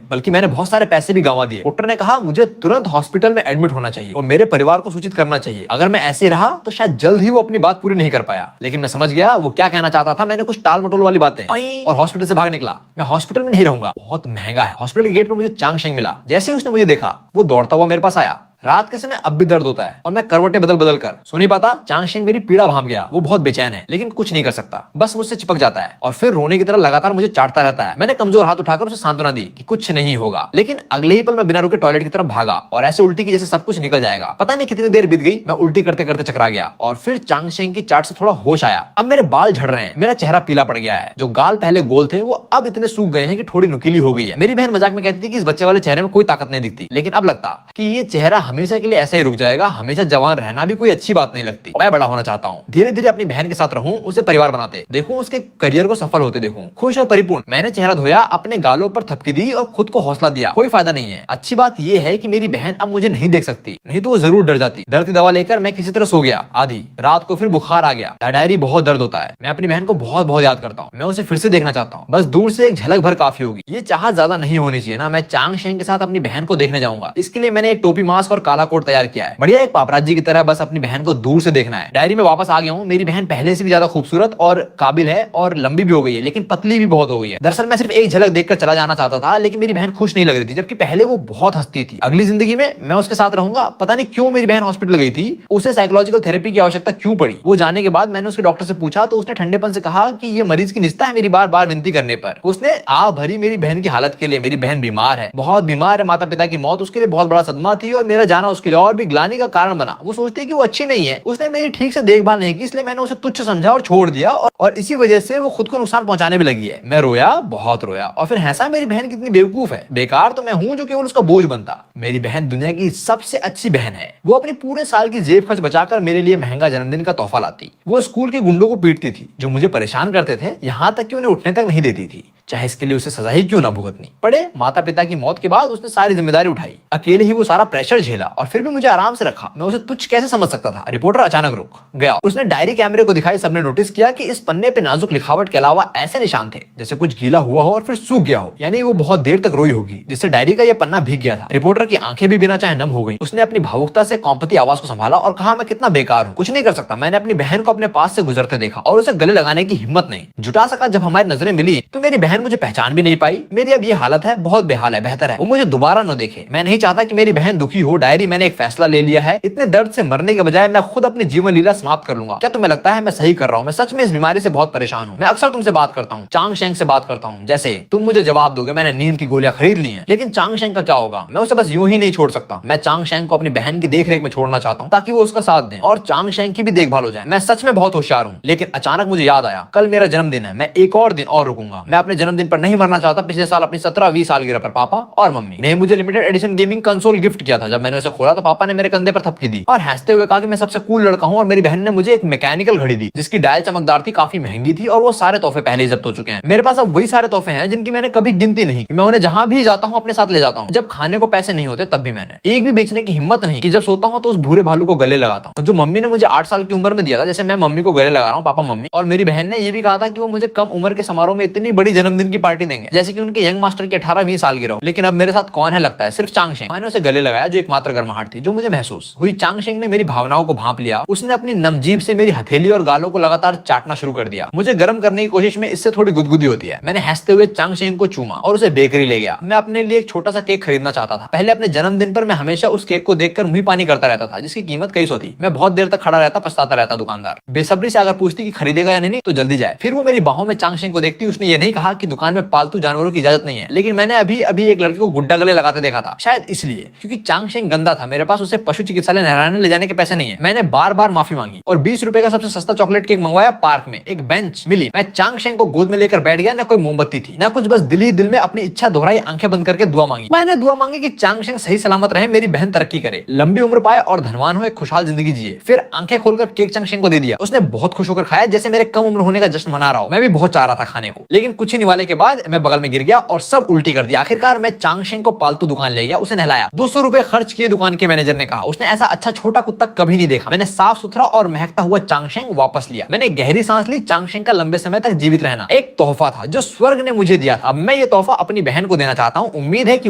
बल्कि मैंने बहुत सारे पैसे भी गंवा दिए। डॉक्टर ने कहा मुझे तुरंत हॉस्पिटल में एडमिट होना चाहिए और मेरे परिवार को सूचित करना चाहिए। अगर मैं ऐसे रहा तो शायद जल्द ही वो अपनी बात पूरी नहीं कर पाया, लेकिन मैं समझ गया वो क्या कहना चाहता था। मैंने कुछ टाल मटोल वाली बातें और हॉस्पिटल से भाग निकला। मैं हॉस्पिटल में नहीं रहूंगा, बहुत महंगा है। हॉस्पिटल के गेट पर मुझे चांगशेंग मिला। जैसे ही उसने मुझे देखा वो दौड़ता हुआ मेरे पास आया। रात के समय अब भी दर्द होता है और मैं करवटें बदल बदल कर सो नहीं पाता। चांगशेंग मेरी पीड़ा भांप गया। वो बहुत बेचैन है लेकिन कुछ नहीं कर सकता, बस मुझसे चिपक जाता है और फिर रोने की तरह लगातार मुझे चाटता रहता है। मैंने कमजोर हाथ उठाकर उसे सांत्वना दी कि कुछ नहीं होगा, लेकिन अगले ही पल मैं बिना रुके टॉयलेट की तरफ भागा और ऐसे उल्टी की जैसे सब कुछ निकल जाएगा। पता नहीं कितनी देर बीत गई, मैं उल्टी करते करते चकरा गया और फिर चांगशेंग की चाट से थोड़ा होश आया। अब मेरे बाल झड़ रहे हैं, मेरा चेहरा पीला पड़ गया है। जो गाल पहले गोल थे वो अब इतने सूख गए हैं कि थोड़ी नुकीली हो गई है। मेरी बहन मजाक में कहती थी कि इस बच्चे वाले चेहरे में कोई ताकत नहीं दिखती, लेकिन अब लगता कि ये चेहरा हमेशा के लिए ऐसे ही रुक जाएगा। हमेशा जवान रहना भी कोई अच्छी बात नहीं लगती। मैं बड़ा होना चाहता हूँ, धीरे धीरे अपनी बहन के साथ रहूं, उसे परिवार बनाते देखूं, उसके करियर को सफल होते देखूं, खुश और परिपूर्ण। मैंने चेहरा धोया, अपने गालों पर थपकी दी और खुद को हौसला दिया। कोई फायदा नहीं है। अच्छी बात यह है कि मेरी बहन अब मुझे नहीं देख सकती, नहीं तो वो जरूर डर जाती। डर की दवा लेकर मैं किसी तरह सो गया। आधी रात को फिर बुखार आ गया। डायरी बहुत दर्द होता है। मैं अपनी बहन को बहुत बहुत याद करता हूँ। मैं उसे फिर से देखना चाहता हूँ, बस दूर से एक झलक भर काफी होगी। ये चाहत ज्यादा नहीं होनी चाहिए ना। मैं चांगशेंग के साथ अपनी बहन को देखने जाऊंगा। इसके लिए मैंने एक टोपी, मास्क और काला कोट तैयार किया है। बढ़िया, एक पापराजी की तरह बस अपनी बहन को दूर से देखना है। डायरी में वापस आ गया हूँ। मेरी बहन पहले से भी ज्यादा खूबसूरत और काबिल है और लंबी भी हो गई है, लेकिन पतली भी बहुत हो गई है। दरअसल मैं सिर्फ एक झलक देखकर चला जाना चाहता था, लेकिन मेरी बहन खुश नहीं लग रही थी, जबकि पहले वो बहुत हंसती थी। अगली जिंदगी में मैं उसके साथ रहूंगा। पता नहीं क्यों मेरी बहन हॉस्पिटल गई थी, उसे साइकोलॉजिकल थेरेपी की आवश्यकता क्यों पड़ी। वो जाने के बाद मैंने उसके डॉक्टर से पूछा तो उसने ठंडेपन से कहा कि ये मरीज की निस्ता है। मेरी बार बार विनती करने पर उसने आ भरी मेरी बहन की हालत के लिए। मेरी बहन बीमार है, बहुत बीमार है। माता पिता की मौत उसके लिए बहुत बड़ा सदमा थी और मेरा जाना उसके लिए और भी ग्लानि का कारण बना। वो सोचती है कि वो अच्छी नहीं है, उसने मेरी ठीक से देखभाल नहीं की, इसलिए मैंने उसे तुच्छ समझा और छोड़ दिया और इसी वजह से वो खुद को नुकसान पहुंचाने भी लगी है। मैं रोया, बहुत रोया और फिर हंसा। मेरी बहन कितनी बेवकूफ है। बेकार तो मैं हूं जो केवल उसका बोझ बनता। मेरी बहन दुनिया की सबसे अच्छी बहन है। वो अपने पूरे साल की जेब खर्च बचाकर मेरे लिए महंगा जन्मदिन का तोहफा लाती। वो स्कूल के गुंडों को पीटती थी जो मुझे परेशान करते थे, यहाँ तक कि उन्हें उठने तक नहीं देती थी, चाहे इसके लिए उसे सजा ही क्यों ना भुगतनी पड़े। माता पिता की मौत के बाद उसने सारी जिम्मेदारी उठाई, अकेले ही वो सारा प्रेशर झेला और फिर भी मुझे आराम से रखा। मैं उसे तुच्छ कैसे समझ सकता था। रिपोर्टर अचानक रुक गया। उसने डायरी कैमरे को दिखाई। सबने नोटिस किया कि इस पन्ने पे नाजुक लिखावट के अलावा ऐसे निशान थे जैसे कुछ गीला हुआ हो और फिर सूख गया हो, यानी वो बहुत देर तक रोई होगी, जिससे डायरी का ये पन्ना भीग गया था। रिपोर्टर की आंखें भी बिना चाहे नम हो गई। उसने अपनी भावुकता से कौंपती आवाज को संभाला और कहा, मैं कितना बेकार हूँ, कुछ नहीं कर सकता। मैंने अपनी बहन को अपने पास से गुजरते देखा और उसे गले लगाने की हिम्मत नहीं जुटा सका। जब हमारी नजरें मिली तो मेरी बहन मुझे पहचान भी नहीं पाई। मेरी अब ये हालत है, बहुत बेहाल है। बेहतर है वो मुझे दोबारा न देखे। मैं नहीं चाहता कि मेरी बहन दुखी हो। डायरी, मैंने एक फैसला ले लिया है। इतने दर्द से मरने के बजाय मैं खुद अपनी जीवन लीला समाप्त कर लूंगा। क्या तुम्हें लगता है मैं सही कर रहा हूँ? मैं सच में इस बीमारी से बहुत परेशान हूँ। मैं अक्सर तुमसे बात करता हूँ, चांगशेंग से बात करता हूँ, जैसे तुम मुझे जवाब दोगे मैंने नींद की गोलियां खरीद ली हैं। लेकिन चांगशेंग का क्या होगा? मैं उसे बस यूं ही नहीं छोड़ सकता। मैं चांगशेंग को अपनी बहन की देखरेख में छोड़ना चाहता हूँ ताकि वो उसका साथ दें और चांगशेंग की भी देखभाल हो जाए। मैं सच में बहुत होशियार हूँ, लेकिन अचानक मुझे याद आया कल मेरा जन्मदिन है। मैं एक और दिन और रुकूंगा। मैं अपने जन्मदिन पर नहीं मरना चाहता। पिछले साल अपनी 17-20 सालगिरह पर पापा और मम्मी ने मुझे limited edition gaming console gift किया था। जब मैंने उसे खोला तो पापा ने मेरे कंधे पर थपकी दी और हंसते हुए कहा कि मैं सबसे कूल लड़का हूँ। और मेरी बहन ने मुझे एक मैकेनिकल घड़ी दी जिसकी डायल चमकदार थी, काफी महंगी थी और वो सारे तोहफे पहले ही जब्त हो चुके हैं। मेरे पास अब वही सारे तोहफे हैं जिनकी मैंने कभी गिनती नहीं की। मैं उन्हें जहां भी जाता हूँ अपने साथ ले जाता हूँ। जब खाने को पैसे नहीं होते तब भी मैंने एक भी बेचने की हिम्मत नहीं की। जब सोता हूँ तो उस भूरे भालू को गले लगाता हूँ जो मम्मी ने मुझे 8 साल की उम्र में दिया था। जैसे मैं मम्मी को गले लगा रहा हूँ, पापा मम्मी। और मेरी बहन ने यह भी कहा था कि वो मुझे कम उम्र के समारोह में इतनी बड़ी जन्मदिन की पार्टी देंगे जैसे कि उनके यंग मास्टर की 18-20 साल की रहो। लेकिन अब मेरे साथ कौन है? लगता है सिर्फ चांगशेंग। मैंने उसे गले लगाया जो एकमात्र गर्माहट थी जो मुझे महसूस हुई। चांगशेंग ने मेरी भावनाओं को भांप लिया। उसने अपनी नमजीब से मेरी हथेली और गालों को लगातार चाटना शुरू कर दिया। मुझे गर्म करने की कोशिश में इससे थोड़ी गुदगुदी होती है। मैंने हंसते हुए चांगशेंग को चूमा और उसे बेकरी ले गया। मैं अपने लिए एक छोटा सा केक खरीदना चाहता था। पहले अपने जन्मदिन पर मैं हमेशा उस केक को देखकर मुंह पानी करता रहता था जिसकी कीमत कई सौ थी। मैं बहुत देर तक खड़ा रहता, पछताता रहता। दुकानदार बेसब्री से अगर पूछती कि खरीदेगा या नहीं तो जल्दी जाए। फिर वो मेरी बाहों में चांगशेंग को देखती। उसने ये नहीं कहा कि की दुकान में पालतू जानवरों की इजाजत नहीं है, लेकिन मैंने अभी अभी एक लड़के को गुड्डा गले लगाते देखा था, शायद इसलिए क्योंकि चांगशेंग गंदा था। मेरे पास उसे पशु चिकित्सालय नहलाने ले जाने के पैसे नहीं है। मैंने बार बार माफी मांगी और 20 रुपए का सबसे सस्ता चॉकलेट केक मंगवाया। पार्क में एक बेंच मिली, मैं चांगशेंग को गोद में लेकर बैठ गया। ना कोई मोमबत्ती थी ना कुछ, बस दिल ही दिल में अपनी इच्छा दोहराई, आंखें बंद करके दुआ मांगी। मैंने दुआ मांगी कि चांगशेंग सही सलामत रहे, मेरी बहन तरक्की करे, लंबी उम्र पाए और धनवान हो, एक खुशहाल जिंदगी जिए। फिर आंखें खोलकर केक चांगशेंग को दे दिया। उसने बहुत खुश होकर खाया, जैसे मेरे कम उम्र होने का जश्न मना रहा हो। मैं भी बहुत चाह रहा था खाने को, लेकिन कुछ ही निवाले के बाद मैं बगल में गिर गया और सब उल्टी कर दिया। आखिरकार मैं चांगशेंग को पालतू दुकान ले गया, उसे नहलाया। 200 रुपए खर्च किए। दुकान के मैनेजर ने कहा उसने ऐसा अच्छा छोटा कुत्ता कभी नहीं देखा। मैंने साफ सुथरा और महकता हुआ चांगशेंग वापस लिया। मैंने गहरी सांस ली। चांगशेंग का लंबे समय तक जीवित रहना एक तोहफा था जो स्वर्ग ने मुझे दिया था। अब मैं ये तोहफा अपनी बहन को देना चाहता हूँ। उम्मीद है कि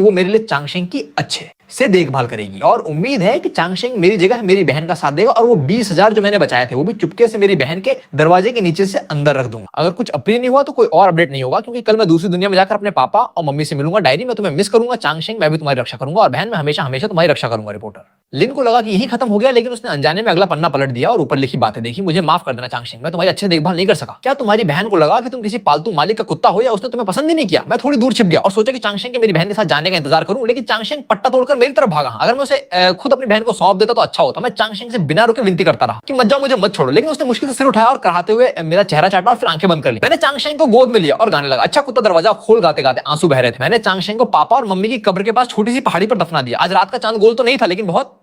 वो मेरे लिए चांगशेंग की अच्छे से देखभाल करेगी और उम्मीद है कि चांगशेंग मेरी जगह मेरी बहन का साथ देगा और वो 20,000 जो मैंने बचाए थे वो भी चुपके से मेरी बहन के दरवाजे के नीचे से अंदर रख दूंगा। अगर कुछ अप्रिय नहीं हुआ तो कोई और अपडेट नहीं होगा, क्योंकि कल मैं दूसरी दुनिया में जाकर अपने पापा और मम्मी से मिलूंगा। डायरी में तुम्हें मिस करूंगा चांगशेंग, मैं भी तुम्हारी रक्षा करूंगा और बहन मैं हमेशा हमेशा तुम्हारी रक्षा करूंगा। रिपोर्टर लिन को लगा कि यही खत्म हो गया, लेकिन उसने अनजाने में अगला पन्ना पलट दिया और ऊपर लिखी बातें देखी। मुझे माफ कर देना चांगशेंग, मैं तुम्हारी अच्छे देखभाल नहीं कर सका। क्या तुम्हारी बहन को लगा कि तुम किसी पालतू मालिक का कुत्ता हो या उसने तुम्हें पसंद ही नहीं किया? मैं थोड़ी दूर छिप गया और सोचा कि चांगशेंग के मेरी बहन के साथ जाने का इंतजार करूं, लेकिन चांगशेंग पट्टा तोड़कर मेरी तरफ भागा। अगर मैं उसे खुद अपनी बहन को सौंप देता तो अच्छा होता। मैं चांगशेंग से बिना रुके विनती करता रहा कि मत जाओ, मुझे मत छोड़ो, लेकिन उसने मुश्किल से सिर उठाया और कराते हुए मेरा चेहरा चाटा और फिर आंखें बंद कर ली। मैंने चांगशेंग को गोद में लिया और गाने लगा। अच्छा कुत्ता दरवाजा खोल गाते गाते आंसू बह रहे थे। मैंने चांगशेंग को पापा और मम्मी की कब्र के पास छोटी सी पहाड़ी पर दफना दिया। आज रात का चांद गोल तो नहीं था, लेकिन बहुत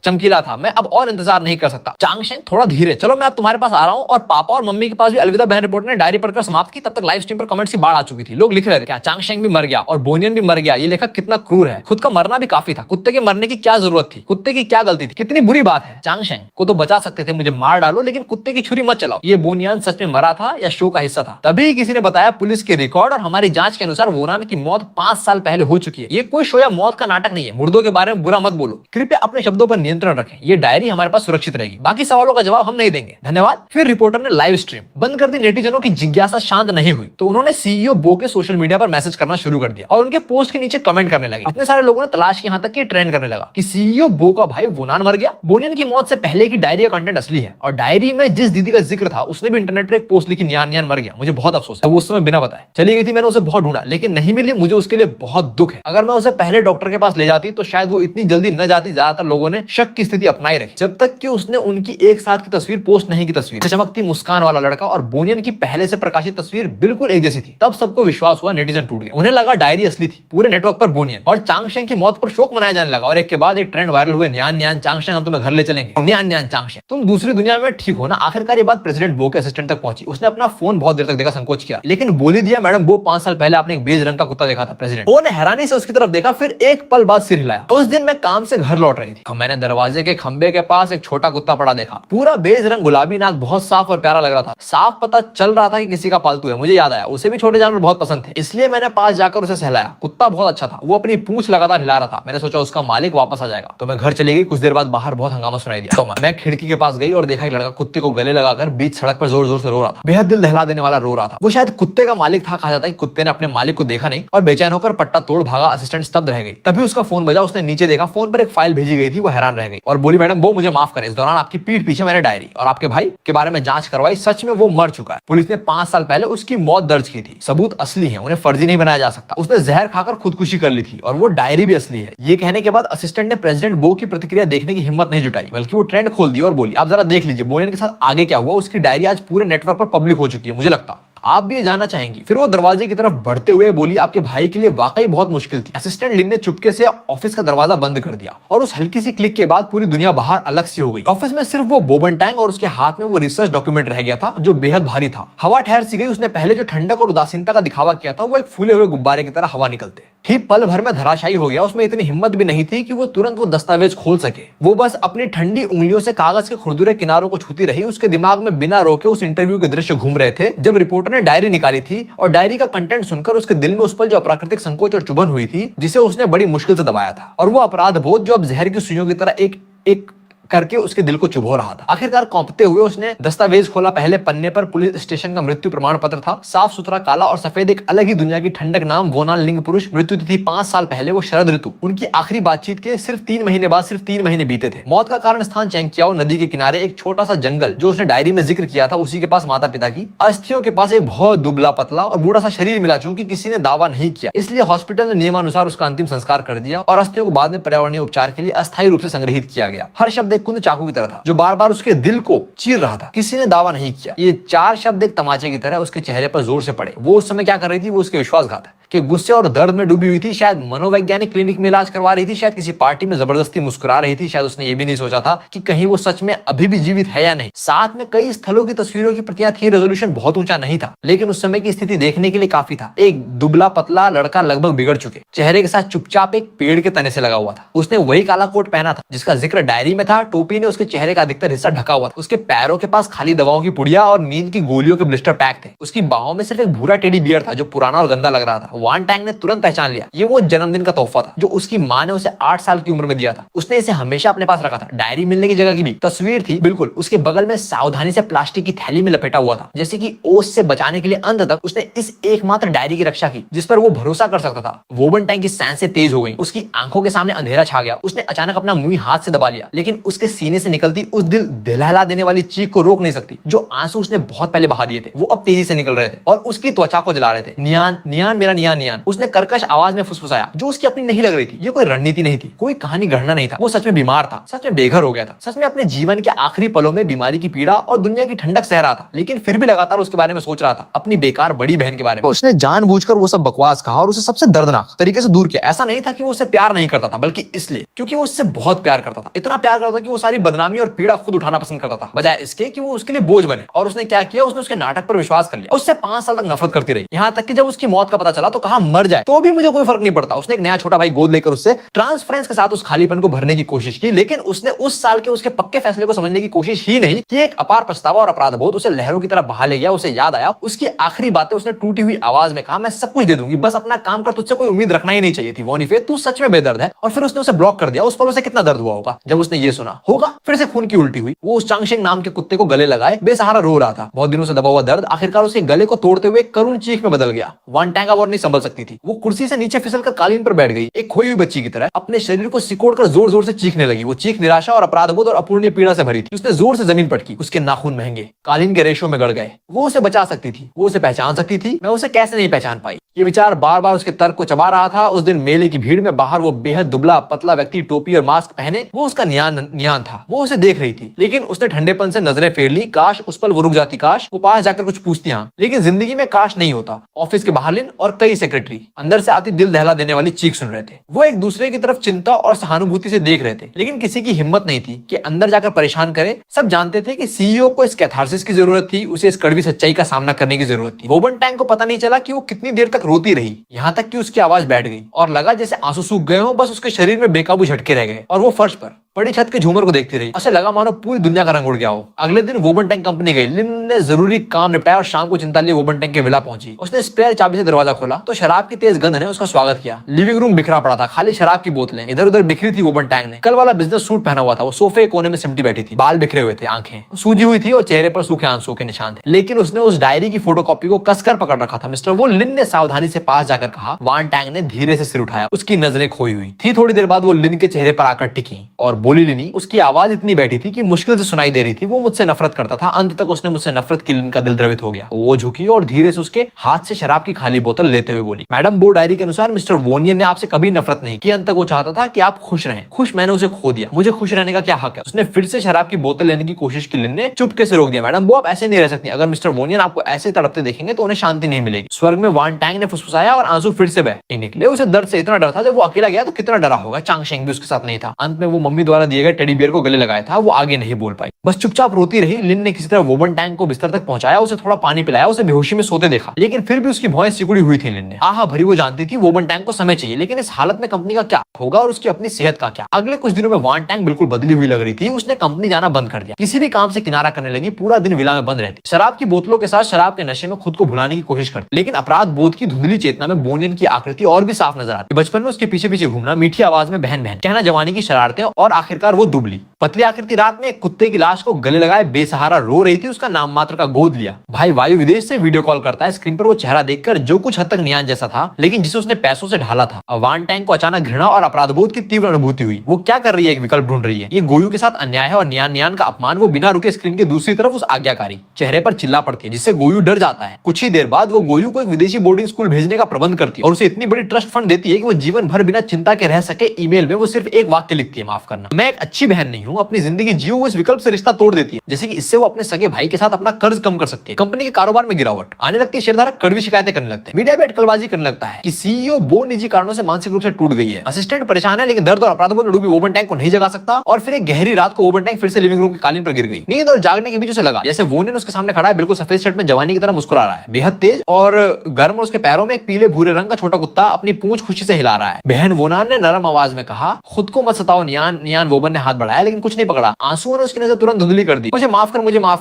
चमकीला था। मैं अब और इंतजार नहीं कर सकता। चांगशेंग थोड़ा धीरे चलो, मैं अब तुम्हारे पास आ रहा हूं। और पापा और मम्मी के पास भी अलविदा बहन रिपोर्टर ने डायरी पढ़कर समाप्त की। तब तक लाइव स्ट्रीम पर कमेंट्स की बाढ़ आ चुकी थी। लोग लिख रहे थे क्या चांगशेंग भी मर गया और बोनियन भी मर गया, ये लेखक कितना क्रूर है, खुद का मरना भी काफी था, कुत्ते के मरने की क्या जरूरत थी, कुत्ते की क्या गलती थी, कितनी बुरी बात है। चांगशेंग को तो बचा सकते थे, मुझे मार डालो, लेकिन कुत्ते की छुरी मत चलाओ। ये बोनियान सच में मरा था या शो का हिस्सा था? तभी किसी ने बताया पुलिस के रिकॉर्ड और हमारी जांच के अनुसार वोरान की मौत 5 साल पहले हो चुकी है। ये कोई शो या मौत का नाटक नहीं है। मुर्दों के बारे में बुरा मत बोलो, कृपया अपने शब्दों पर नियंत्रण रखें। ये डायरी हमारे पास सुरक्षित रहेगी, बाकी सवालों का जवाब हम नहीं देंगे, धन्यवाद। फिर रिपोर्टर ने लाइव स्ट्रीम बंद कर दी। नेटिजनों की जिज्ञासा शांत नहीं हुई तो उन्होंने सीईओ बो के सोशल मीडिया पर मैसेज करना शुरू कर दिया और उनके पोस्ट के नीचे कमेंट करने लगे। इतने सारे लोगों ने तलाश की, यहां तक कि ट्रेंड करने लगा कि सीईओ बो का भाई वोनान मर गया। बोनियन की मौत से पहले की डायरी का कंटेंट असली है और डायरी में जिस दीदी का जिक्र था उसने भी इंटरनेट पर एक पोस्ट लिखी, नियान नियान मर गया। मुझे बहुत अफसोस है, वो उस समय बिना बताए चली गई थी। मैंने उसे बहुत ढूंढा लेकिन नहीं मिली, मुझे उसके लिए बहुत दुख है। अगर मैं उसे पहले डॉक्टर के पास ले जाती तो शायद वो इतनी जल्दी न जाती। ज्यादातर लोगों ने शक की स्थिति अपनाई रखी जब तक कि उसने उनकी एक साथ की तस्वीर पोस्ट नहीं की। तस्वीर चमकती मुस्कान वाला लड़का और बोनियन की पहले से प्रकाशित तस्वीर बिल्कुल एक जैसी थी। तब सबको विश्वास हुआ, नेटिजन टूट गए। उन्हें लगा डायरी असली थी। पूरे नेटवर्क पर बोनियन और चांगशेंग की मौत पर शोक मनाया जाने लगा और एक के बाद एक ट्रेंड वायरल हुए, न्यान न्यान चांगशेंग हम तुम्हें घर ले चलेंगे, न्यान न्यान चांगशेंग तुम दूसरी दुनिया में ठीक हो ना। आखिरकार ये बात प्रेसिडेंट बो के असिस्टेंट तक पहुंची। उसने अपना फोन बहुत देर तक देखा, संकोच किया, लेकिन बोल ही दिया मैडम वो 5 साल पहले आपने एक बेज रंग का कुत्ता देखा था। प्रेसिडेंट बो ने हैरानी से उसकी तरफ देखा, फिर एक पल बाद सिर हिलाया। उस दिन मैं काम से घर लौट रही थी। मैंने दरवाजे के खंबे के पास एक छोटा कुत्ता पड़ा देखा, पूरा बेज रंग, गुलाबी नाक, बहुत साफ और प्यारा लग रहा था। साफ पता चल रहा था कि किसी का पालतू है। मुझे याद आया उसे भी छोटे जानवर बहुत पसंद थे, इसलिए मैंने पास जाकर उसे सहलाया। कुत्ता बहुत अच्छा था, वो अपनी पूंछ लगातार हिला रहा था। मैंने सोचा उसका मालिक वापस आ जाएगा तो मैं घर चली गई। कुछ देर बाद बाहर बहुत हंगामा सुनाई दिया तो मैं खिड़की के पास गई और देखा एक लड़का कुत्ते को गले लगाकर बीच सड़क पर जोर जोर से रो रहा था। बेहद दिल दहला देने वाला रो रहा था। वो शायद कुत्ते का मालिक था। कहा जाता है कि कुत्ते ने अपने मालिक को देखा नहीं और बेचैन होकर पट्टा तोड़ भागा। असिस्टेंट स्तब्ध रह गई। तभी उसका फोन बजा। उसने नीचे देखा, फोन पर एक फाइल भेजी गई थी। वो हैरान रह गई और बोली मैडम वो मुझे माफ करें, इस दौरान आपकी पीठ पीछे मैंने डायरी और आपके भाई के बारे में जांच करवाई। सच में वो मर चुका है। पुलिस ने 5 साल पहले उसकी मौत दर्ज की थी। सबूत असली है, उन्हें फर्जी नहीं बनाया जा सकता। उसने जहर खाकर खुदकुशी कर ली थी और वो डायरी भी असली है। ये कहने के बाद असिस्टेंट ने प्रेसिडेंट बो की प्रतिक्रिया देखने की हिम्मत नहीं जुटाई, बल्कि वो ट्रेंड खोल दी और बोली आप जरा देख लीजिए बोनियन के साथ आगे क्या हुआ। उसकी डायरी आज पूरे नेटवर्क पर पब्लिक हो चुकी है, मुझे लगता आप भी ये जानना चाहेंगी। फिर वो दरवाजे की तरफ बढ़ते हुए बोली आपके भाई के लिए वाकई बहुत मुश्किल थी। असिस्टेंट लिन ने चुपके से ऑफिस का दरवाजा बंद कर दिया और उस हल्की सी क्लिक के बाद पूरी दुनिया बाहर अलग सी हो गई। ऑफिस में सिर्फ वो बोबन टैंग और उसके हाथ में वो रिसर्च डॉक्यूमेंट रह गया था जो बेहद भारी था। हवा ठहर सी गई। उसने पहले जो ठंडक और उदासीनता का दिखावा किया था वो एक फूले हुए गुब्बारे की तरह हवा निकलते ठीक पल भर में धराशायी हो गया। उसमें इतनी हिम्मत भी नहीं थी कि वो तुरंत वो दस्तावेज खोल सके। वो बस अपनी ठंडी उंगलियों से कागज के खुरदुरे किनारों को छूती रही। उसके दिमाग में बिना रोके उस इंटरव्यू के दृश्य घूम रहे थे जब रिपोर्टर ने डायरी निकाली थी और डायरी का कंटेंट सुनकर उसके दिल में उस पल जो अप्राकृतिक संकोच और चुभन हुई थी जिसे उसने बड़ी मुश्किल से दबाया था, और वो अपराध बोध जो अब जहर की सुइयों की तरह एक करके उसके दिल को चुभो रहा था। आखिरकार कांपते हुए उसने दस्तावेज खोला। पहले पन्ने पर पुलिस स्टेशन का मृत्यु प्रमाण पत्र था, साफ सुथरा काला और सफेद, एक अलग ही दुनिया की ठंडक, नाम वोनाल, लिंग पुरुष, मृत्यु तिथि 5 साल पहले, वो शरद ऋतु। उनकी आखिरी बातचीत के सिर्फ 3 महीने बाद सिर्फ 3 महीने बीते थे। मौत का कारण स्थान चैंगकियाओ नदी के किनारे एक छोटा सा जंगल जो उसने डायरी में जिक्र किया था, उसी के पास माता पिता की अस्थियों के पास एक बहुत दुबला पतला और बूढ़ा सा शरीर मिला। चूंकि किसी ने दावा नहीं किया, इसलिए हॉस्पिटल ने नियमानुसार उसका अंतिम संस्कार कर दिया और अस्थियों को बाद में पर्यावरणीय उपचार के लिए अस्थायी रूप से संग्रहित किया गया। हर शब्द एक कुंद चाकू की तरह था जो बार बार उसके दिल को चीर रहा था। किसी ने दावा नहीं किया, ये 4 शब्द एक तमाचे की तरह उसके चेहरे पर जोर से पड़े। वो उस समय क्या कर रही थी? वो उसके विश्वासघात कि गुस्से और दर्द में डूबी हुई थी। शायद मनोवैज्ञानिक क्लिनिक में इलाज करवा रही थी, शायद किसी पार्टी में जबरदस्ती मुस्कुरा रही थी, शायद उसने ये भी नहीं सोचा था कि कहीं वो सच में अभी भी जीवित है या नहीं। साथ में कई स्थलों की तस्वीरों की प्रतियां थी। रेजोल्यूशन बहुत ऊंचा नहीं था, लेकिन उस समय की स्थिति देखने के लिए काफी था। एक दुबला पतला लड़का, लगभग बिगड़ चुके चेहरे के साथ, चुपचाप एक पेड़ के तने से लगा हुआ था। उसने वही काला कोट पहना था जिसका जिक्र डायरी में था। टोपी ने उसके चेहरे का अधिकतर हिस्सा ढका हुआ था। उसके पैरों के पास खाली दवाओं की पुड़िया और नींद की गोलियों के ब्लिस्टर पैक थे। उसकी बाहों में सिर्फ एक भूरा टेडी बियर था जो पुराना और गंदा लग रहा था। वान टैंग ने तुरंत पहचान लिया, ये वो जन्मदिन का तोहफा था जो उसकी माँ ने उसे 8 साल की उम्र में दिया था। उसने इसे हमेशा अपने पास रखा था। डायरी मिलने की जगह की भी तस्वीर थी बिल्कुल उसके बगल में, सावधानी से प्लास्टिक की थैली में लपेटा हुआ था, जैसे कि ओस से बचाने के लिए अंत तक उसने इस एकमात्र डायरी की रक्षा की जिस पर वो भरोसा कर सकता था। वोबन टैंग की सांसें तेज हो गई, उसकी आंखों के सामने अंधेरा छा गया। उसने अचानक अपना मुंह हाथ से दबा लिया, लेकिन उसके सीने से निकलती उस दिल दहला देने वाली चीख को रोक नहीं सकती। जो आंसू उसने बहुत पहले बहा दिए थे वो अब तेजी से निकल रहे थे और उसकी त्वचा को जला रहे थे। नियान नियान मेरा नियान नियान, उसने कर्कश आवाज में फुसफुसाया जो उसकी अपनी नहीं लग रही थी। ये कोई रणनीति नहीं थी, कोई कहानी गढ़ना नहीं था। वो सच में बीमार था, सच में बेघर हो गया था, सच में अपने जीवन के आखिरी पलों में बीमारी की पीड़ा और दुनिया की ठंडक सह रहा था। लेकिन फिर भी लगातार उसके बारे में सोच रहा था, अपनी बेकार बड़ी बहन के बारे में। उसने जानबूझकर वो सब बकवास कहा और उसे सबसे दर्दनाक तरीके से दूर किया। ऐसा नहीं था कि वो उससे प्यार नहीं करता था, बल्कि इसलिए क्योंकि वो उससे बहुत प्यार करता था। इतना प्यार करता था कि वो सारी बदनामी और पीड़ा खुद उठाना पसंद करता था, बजाय इसके कि वो उसके लिए बोझ बने। और उसने क्या किया? उसने उसके नाटक पर विश्वास कर लिया। उससे 5 साल तक नफरत करती रही, यहाँ तक कि जब उसकी मौत का पता चला तो कहा मर जाए तो भी मुझे कोई फर्क नहीं पड़ता। उसने एक नया छोटा भाई गोद लेकर उससे ट्रांसफरेंस के साथ उस खालीपन को भरने की कोशिश की, लेकिन उसने उस साल के उसके पक्के फैसले को समझने की कोशिश ही नहीं कि एक अपार पछतावा और अपराध बोध उसे लहरों की तरह बहा ले गया। उसे याद आया उसकी आखिरी बातें। उसने टूटी हुई आवाज में कहा, मैं सब कुछ दे दूंगी, बस अपना काम कर, तुझसे कोई उम्मीद रखना ही नहीं चाहिए थी वोनीफे, तू सच में बेदर्द है। और फिर उसने उसे ब्लॉक कर दिया। उस पर उसे कितना दर्द हुआ होगा जब उसने ये सुना होगा। फिर से खून की उल्टी हुई। वो उस चांगशेंग नाम के कुत्ते को गले लगाए बेसहारा रो रहा था। बहुत दिनों से दबा हुआ दर्द आखिरकार उसके गले को तोड़ते हुए करुण चीख में बदल गया। वान टैंग अब और नहीं संभल सकती थी। वो कुर्सी से नीचे फिसलकर कालीन पर बैठ गई, एक खोई हुई बच्ची की तरह अपने शरीर को सिकोड़कर जोर जोर से चीखने लगी। वो चीख निराशा और अपराधबोध और अपूर्णीय पीड़ा से भरी थी। उसने जोर से जमीन पटकी, उसके नाखून महंगे कालीन के रेशों में गड़ गए। वो उसे बचा सकती थी, वो उसे पहचान सकती थी, मैं उसे कैसे नहीं पहचान पाई। ये विचार बार बार उसके तर्क को चबा रहा था। उस दिन मेले की भीड़ में बाहर वो बेहद दुबला पतला व्यक्ति, टोपी और मास्क पहने, वो उसका नियान था। वो उसे देख रही थी, लेकिन उसने ठंडेपन से नजरें फेर ली। काश उस पल वो रुक जाती, काश वो पास जाकर कुछ पूछती। हाँ, लेकिन जिंदगी में काश नहीं होता। ऑफिस के बाहर लिन और कई सेक्रेटरी अंदर से आती दिल दहला देने वाली चीख सुन रहे थे। वो एक दूसरे की तरफ चिंता और सहानुभूति से देख रहे थे, लेकिन किसी की हिम्मत नहीं थी कि अंदर जाकर परेशान करे। सब जानते थे कि सीईओ को इस कैथारसिस की जरूरत थी, उसे इस कड़वी सच्चाई का सामना करने की जरूरत थी। वोबन टैंग को पता नहीं चला कि वो कितनी देर तक रोती रही, यहाँ तक कि उसकी आवाज बैठ गई और लगा जैसे आंसू सूख गए हो, बस उसके शरीर में बेकाबू झटके रह गए। और वो फर्श पर पड़ी छत के झूमर को देखती रही। ऐसे लगा मानो पूरी दुनिया का रंग उड़ गया हो। अगले दिन वोबन टैंक कंपनी गई। लिन ने जरूरी काम निपटाया और शाम को चिंता लिए वोबन टैंक के विला पहुंची। उसने स्पेयर चाबी से दरवाजा खोला तो शराब की तेज गंध ने उसका स्वागत किया। लिविंग रूम बिखरा पड़ा था, खाली शराब की बोतलें इधर उधर बिखरी थी। वोबन टैंक ने कल वाला बिजनेस सूट पहना हुआ था। वो सोफे कोने में सिमटी बैठी थी, बाल बिखरे हुए थे, आंखें सूजी हुई थी और चेहरे पर सूखे आंसू के निशान थे। लेकिन उसने उस डायरी की फोटोकॉपी को कसकर पकड़ रखा था। मिस्टर वो, लिन ने सावधानी से पास जाकर कहा। वान टैंक ने धीरे से सिर उठाया। उसकी नजरें खोई हुई थी। थोड़ी देर बाद वो लिन के चेहरे पर आकर टिकी और बोली। लिनी, उसकी आवाज इतनी बैठी थी कि मुश्किल से सुनाई दे रही थी। वो मुझसे नफरत करता था। अंत तक उसने मुझसे नफरत की। लिन का दिल द्रवित हो गया। वो झुकी और धीरे से उसके हाथ से शराब की खाली बोतल लेते हुए बोली, मैडम, वो डायरी के अनुसार मिस्टर वोनियन ने आपसे कभी नफरत नहीं की। अंत तक वो चाहता था कि आप खुश रहें। खुश मैंने उसे खो दिया, मुझे खुश रहने का क्या हक है? उसने फिर से शराब की बोतल लेने की कोशिश की। लिन ने चुपके से रोक दिया। मैडम, वो आप ऐसे नहीं रह सकती। अगर मिस्टर वोनियन आपको ऐसे तड़पते देखेंगे तो उन्हें शांति नहीं मिलेगी। स्वर्ग में वान टैंग ने फुसफुसाया और आंसू फिर से बह निकले। उसे दर्द से इतना डर था। जब वो अकेला गया तो कितना डरा होगा। चांगशेंग भी उसके साथ नहीं था। अंत में वो मम्मी द्वारा दिए गए टेडी बियर को गले लगाया था। वो आगे नहीं बोल पाई, बस चुपचाप रोती रही। लिन ने किसी तरह वोबन टैंक को बिस्तर तक पहुंचाया, उसे थोड़ा पानी पिलाया, उसे बेहोशी में सोते देखा। लेकिन फिर भी उसकी भौहें सिकुड़ी हुई थी। लिन ने आहा भरी वो जानती थी वोबन टैंक को समय चाहिए, लेकिन इस हालत में कंपनी का क्या होगा और उसकी अपनी सेहत का क्या? अगले कुछ दिनों में वान टैंक बिल्कुल बदली हुई लग रही थी। उसने कंपनी जाना बंद कर दिया, किसी भी काम से किनारा करने लगी। पूरा दिन विला में बंद रहती, शराब की बोतलों के साथ शराब के नशे में खुद को भुलाने की कोशिश करती। लेकिन अपराध बोध की धुंधली चेतना में वोनियन की आकृति और भी साफ नजर आती। बचपन में उसके पीछे पीछे घूमना, मीठी आवाज में बहन बहन कहना, जवानी की शरारतें और आखिरकार वो दुबली पतली आकृति रात में एक कुत्ते की लाश को गले लगाए बेसहारा रो रही थी, उसका नाम मात्र का गोद लिया। भाई वायु विदेश से वीडियो कॉल करता है, स्क्रीन पर वो चेहरा देखकर जो कुछ हद तक नियान जैसा था, लेकिन जिसे उसने पैसों से ढाला था। वान टैंग को अचानक घृणा और अपराधबोध की तीव्र अनुभूति हुई। वो क्या कर रही है, एक विकल्प ढूंढ रही है। ये गोयू के साथ अन्याय है और नियान नियान का अपमान। वो बिना रुके स्क्रीन के दूसरी तरफ उस आज्ञाकारी चेहरे पर चिल्ला पड़ती है, जिससे गोयू डर जाता है। कुछ ही देर बाद वो गोयू को एक विदेशी बोर्डिंग स्कूल भेजने का प्रबंध करती है और उसे इतनी बड़ी ट्रस्ट फंड देती है कि वो जीवन भर बिना चिंता के रह सके। ईमेल में वो सिर्फ एक वाक्य लिखती है, माफ करना, मैं एक अच्छी बहन नहीं हूँ, अपनी जिंदगी जियो। वो इस विकल्प से रिश्ता तोड़ देती है, जैसे कि इससे वो अपने सगे भाई के साथ अपना कर्ज कम कर सकती है। कंपनी के कारोबार में गिरावट आने लगती है, शेयरधारक कड़वी शिकायतें करने लगते हैं, मीडिया में अटकलबाजी करने लगता है कि सीईओ वो निजी कारणों से मानसिक रूप से टूट गई है। असिस्टेंट परेशान है, लेकिन दर्द और अपराधों में डूबी वोबन टैंक को नहीं जगा सकता। और फिर एक गहरी रात को वोबन टैंक फिर से लिविंग रूम के कालीन पर गिर गई। नींद और जागने के बीच उसे लगा जैसे वोनियन उसके सामने खड़ा है, बिल्कुल सफेद शर्ट में, जवानी की तरह मुस्कुरा रहा है, बेहद तेज और गर्म। और उसके पैरों में एक पीले भूरे रंग का छोटा कुत्ता अपनी पूंछ खुशी से हिला रहा है। बहन वोनान ने नरम आवाज में कहा, खुद को मत सताओ नियान। नियान वोबन ने हाथ बढ़ाया, लेकिन कुछ नहीं पकड़ा। आंसुओं ने उसकी नजर तुरंत धुंधली कर दी। मुझे माफ